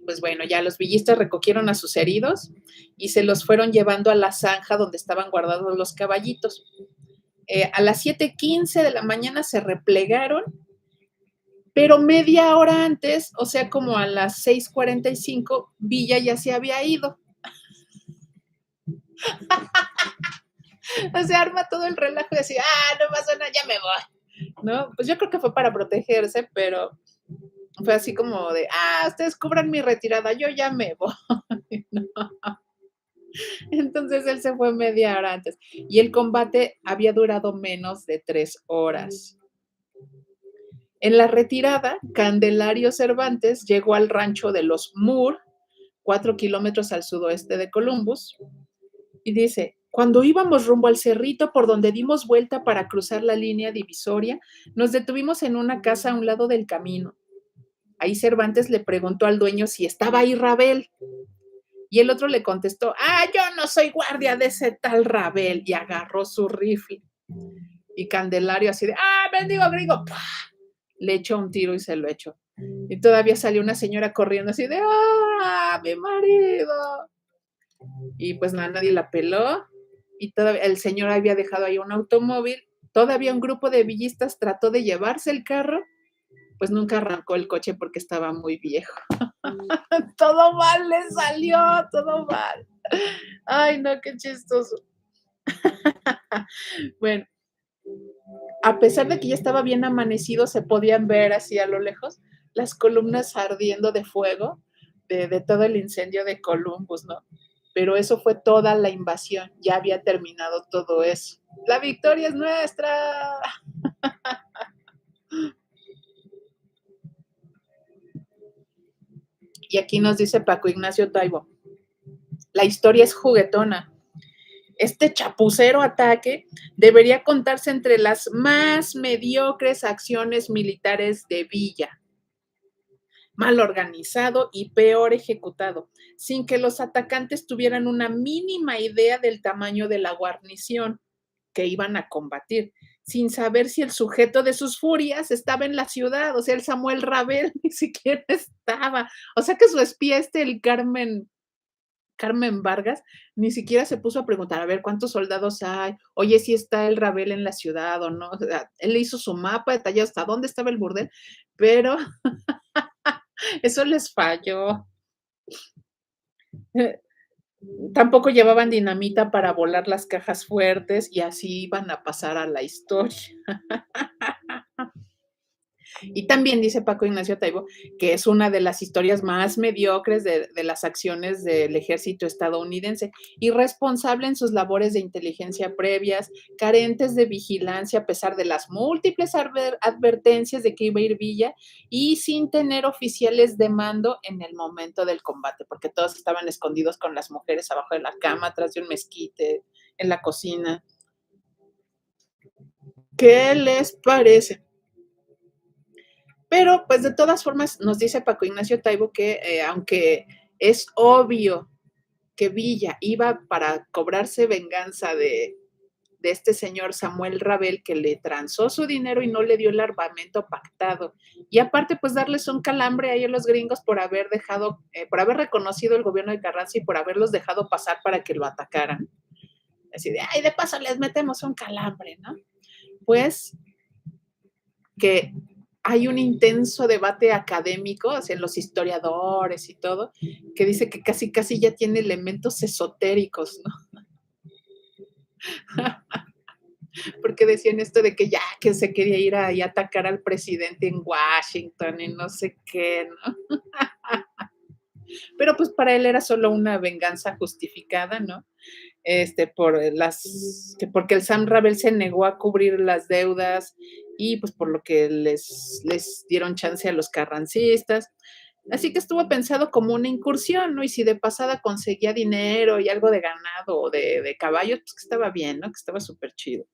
Speaker 1: Pues bueno, ya los villistas recogieron a sus heridos y se los fueron llevando a la zanja donde estaban guardados los caballitos. A las 7:15 de la mañana se replegaron, pero media hora antes, o sea, como a las 6:45, Villa ya se había ido. O sea, arma todo el relajo y decía, no pasa nada, ya me voy, ¿no? Pues yo creo que fue para protegerse, pero fue así como de, ustedes cubran mi retirada, yo ya me voy, ¿no? Entonces él se fue media hora antes y el combate había durado menos de 3 horas. En la retirada, Candelario Cervantes llegó al rancho de los Moore, 4 kilómetros al sudoeste de Columbus, y dice, cuando íbamos rumbo al cerrito por donde dimos vuelta para cruzar la línea divisoria, nos detuvimos en una casa a un lado del camino. Ahí Cervantes le preguntó al dueño si estaba ahí Rabel. Y el otro le contestó, yo no soy guardia de ese tal Rabel, y agarró su rifle. Y Candelario así de, bendigo gringo, ¡pah! Le echó un tiro y se lo echó. Y todavía salió una señora corriendo así de, mi marido. Y pues nadie la peló. Y todavía el señor había dejado ahí un automóvil. Todavía un grupo de villistas trató de llevarse el carro pues nunca arrancó el coche porque estaba muy viejo. Todo mal le salió, todo mal. Ay, no, qué chistoso. Bueno, a pesar de que ya estaba bien amanecido, se podían ver así a lo lejos las columnas ardiendo de fuego de todo el incendio de Columbus, ¿no? Pero eso fue toda la invasión, ya había terminado todo eso. La victoria es nuestra. Y aquí nos dice Paco Ignacio Taibo, la historia es juguetona. Este chapucero ataque debería contarse entre las más mediocres acciones militares de Villa, mal organizado y peor ejecutado, sin que los atacantes tuvieran una mínima idea del tamaño de la guarnición que iban a combatir, sin saber si el sujeto de sus furias estaba en la ciudad, o sea, el Samuel Rabel ni siquiera estaba, o sea que su espía el Carmen Vargas, ni siquiera se puso a preguntar, a ver cuántos soldados hay, oye, si está el Rabel en la ciudad o no, o sea, él le hizo su mapa detallado hasta dónde estaba el burdel, pero eso les falló. Tampoco llevaban dinamita para volar las cajas fuertes y así iban a pasar a la historia. Y también dice Paco Ignacio Taibo que es una de las historias más mediocres de las acciones del ejército estadounidense, irresponsable en sus labores de inteligencia previas, carentes de vigilancia a pesar de las múltiples advertencias de que iba a ir Villa y sin tener oficiales de mando en el momento del combate, porque todos estaban escondidos con las mujeres abajo de la cama, atrás de un mezquite, en la cocina. ¿Qué les parece? Pero, pues, de todas formas, nos dice Paco Ignacio Taibo que, aunque es obvio que Villa iba para cobrarse venganza de este señor Samuel Rabel, que le transó su dinero y no le dio el armamento pactado. Y aparte, pues, darles un calambre ahí a los gringos por haber dejado, por haber reconocido el gobierno de Carranza y por haberlos dejado pasar para que lo atacaran. Así de, ay, de paso les metemos un calambre, ¿no? Pues que hay un intenso debate académico, o sea, los historiadores y todo, que dice que casi, casi ya tiene elementos esotéricos, ¿no? Porque decían esto de que ya que se quería ir a atacar al presidente en Washington y no sé qué, ¿no? Pero pues para él era solo una venganza justificada, ¿no? Porque el Sam Ravel se negó a cubrir las deudas y pues por lo que les dieron chance a los carrancistas. Así que estuvo pensado como una incursión, ¿no? Y si de pasada conseguía dinero y algo de ganado o de caballos, pues que estaba bien, ¿no? Que estaba súper chido.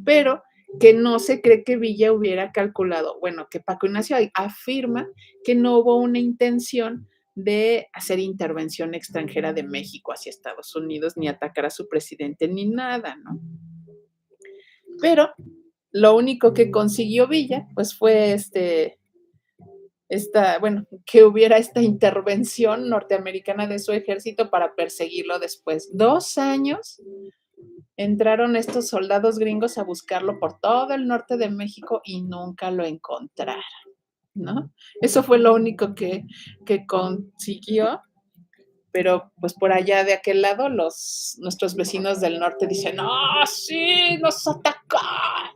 Speaker 1: Pero que no se cree que Villa hubiera calculado, bueno, que Paco Ignacio afirma que no hubo una intención de hacer intervención extranjera de México hacia Estados Unidos, ni atacar a su presidente, ni nada, ¿no? Pero lo único que consiguió Villa, pues fue que hubiera esta intervención norteamericana de su ejército para perseguirlo después. 2 años entraron estos soldados gringos a buscarlo por todo el norte de México y nunca lo encontraron, ¿no? Eso fue lo único que consiguió, pero pues por allá de aquel lado nuestros vecinos del norte dicen, ¡ah, sí, nos atacó! ¡Ah!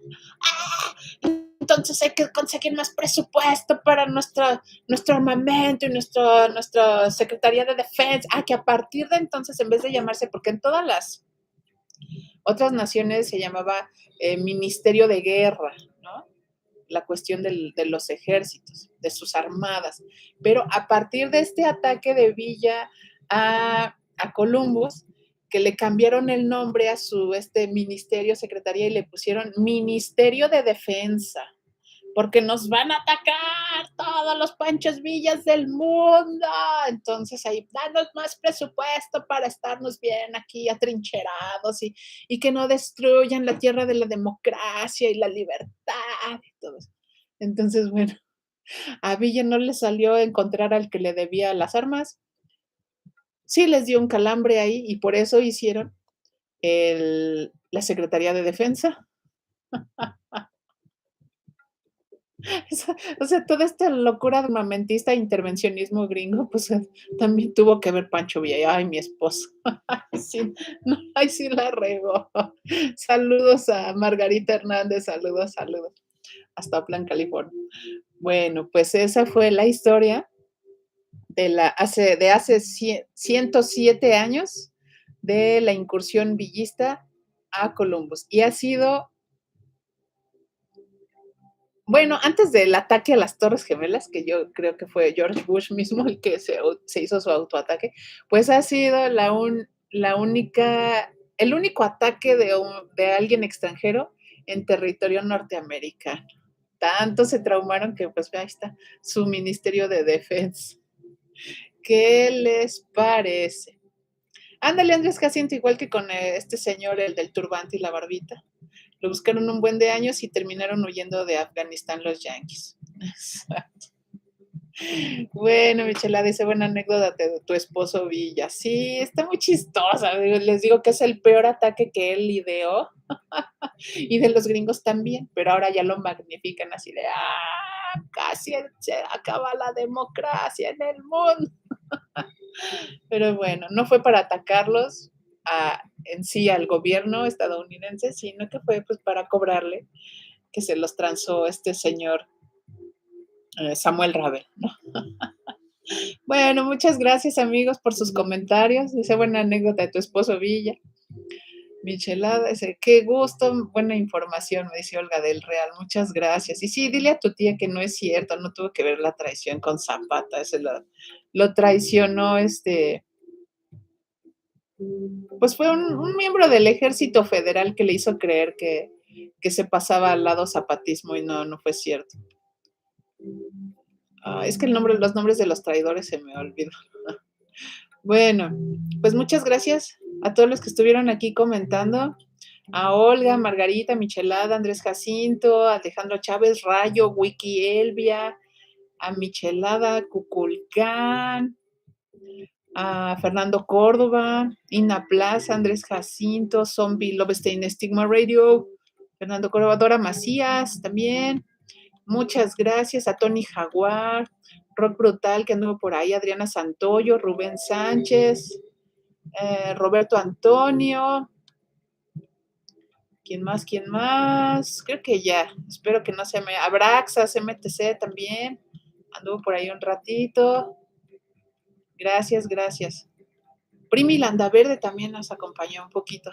Speaker 1: Entonces hay que conseguir más presupuesto para nuestro armamento y nuestra Secretaría de Defensa. Ah, que a partir de entonces, en vez de llamarse, porque en todas las otras naciones se llamaba Ministerio de Guerra, ¿no? La cuestión de los ejércitos, de sus armadas. Pero a partir de este ataque de Villa a Columbus, que le cambiaron el nombre a su ministerio, secretaría, y le pusieron Ministerio de Defensa, porque nos van a atacar todos los Panchos Villas del mundo. Entonces ahí, danos más presupuesto para estarnos bien aquí atrincherados y que no destruyan la tierra de la democracia y la libertad y todo eso. Entonces, bueno, a Villa no le salió encontrar al que le debía las armas. Sí les dio un calambre ahí y por eso hicieron la Secretaría de Defensa. O sea, toda esta locura armamentista, intervencionismo gringo, pues, también tuvo que ver Pancho Villa. Ay, mi esposo. Ay, sí, no, ay, sí la regó. Saludos a Margarita Hernández, saludos, saludos, hasta Oakland, California. Bueno, pues esa fue la historia de hace 107 años de la incursión villista a Columbus. Y ha sido, bueno, antes del ataque a las Torres Gemelas, que yo creo que fue George Bush mismo el que se hizo su autoataque, pues ha sido el único ataque de alguien extranjero en territorio norteamericano. Tanto se traumaron que pues ahí está su Ministerio de Defensa. ¿Qué les parece? Ándale, Andrés Jacinto, igual que con este señor, el del turbante y la barbita. Lo buscaron un buen de años y terminaron huyendo de Afganistán los yanquis. Bueno, Michela dice, buena anécdota de tu esposo Villa. Sí, está muy chistosa. Les digo que es el peor ataque que él ideó y de los gringos también, pero ahora ya lo magnifican así de, casi se acaba la democracia en el mundo. Pero bueno, no fue para atacarlos en sí al gobierno estadounidense, sino que fue pues para cobrarle que se los transó este señor Samuel Ravel, ¿no? Bueno, muchas gracias amigos por sus comentarios. Dice buena anécdota de tu esposo Villa. Michelada, dice, qué gusto, buena información, me dice Olga del Real, muchas gracias. Y sí, dile a tu tía que no es cierto, no tuvo que ver la traición con Zapata, ese lo traicionó pues fue un miembro del ejército federal que le hizo creer que se pasaba al lado zapatismo y no fue cierto. Es que los nombres de los traidores se me olvidan. Bueno, pues muchas gracias a todos los que estuvieron aquí comentando. A Olga, Margarita, Michelada, Andrés Jacinto, Alejandro Chávez, Rayo, Wiki Elvia, a Michelada, Cuculcán, a Fernando Córdoba, Ina Plaza, Andrés Jacinto, Zombie Lovestein, Stigma Radio, Fernando Córdoba, Dora Macías también. Muchas gracias a Tony Jaguar, Rock Brutal que anduvo por ahí, Adriana Santoyo, Rubén Sánchez, Roberto Antonio. ¿Quién más? ¿Quién más? Creo que ya. Espero que no se me... Abraxas, MTC también. Anduvo por ahí un ratito. Gracias, gracias. Primi Landaverde también nos acompañó un poquito.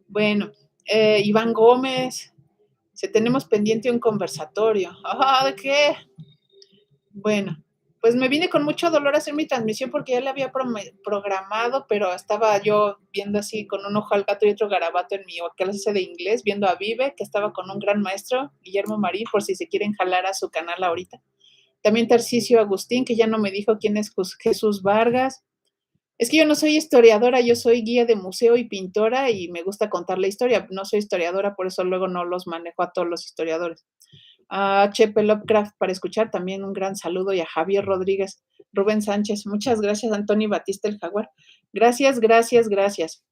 Speaker 1: Bueno, Iván Gómez. Si tenemos pendiente un conversatorio. ¿De qué? Bueno, pues me vine con mucho dolor a hacer mi transmisión porque ya la había programado, pero estaba yo viendo así con un ojo al gato y otro garabato en mi clase de inglés, viendo a Vive, que estaba con un gran maestro, Guillermo Marín, por si se quieren jalar a su canal ahorita. También Tarcisio Agustín, que ya no me dijo quién es Jesús Vargas. Es que yo no soy historiadora, yo soy guía de museo y pintora y me gusta contar la historia. No soy historiadora, por eso luego no los manejo a todos los historiadores. A Chepe Lovecraft para escuchar, también un gran saludo, y a Javier Rodríguez, Rubén Sánchez, muchas gracias, Antonio Batista el Jaguar. Gracias, gracias, gracias.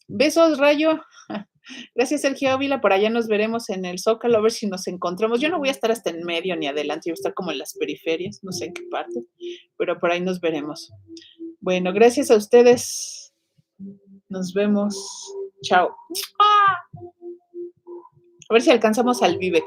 Speaker 1: Besos, Rayo. Gracias, Sergio Ávila. Por allá nos veremos en el Zócalo, a ver si nos encontramos. Yo no voy a estar hasta en medio ni adelante, yo voy a estar como en las periferias, no sé en qué parte, pero por ahí nos veremos. Bueno, gracias a ustedes. Nos vemos. Chao. A ver si alcanzamos al Vivek.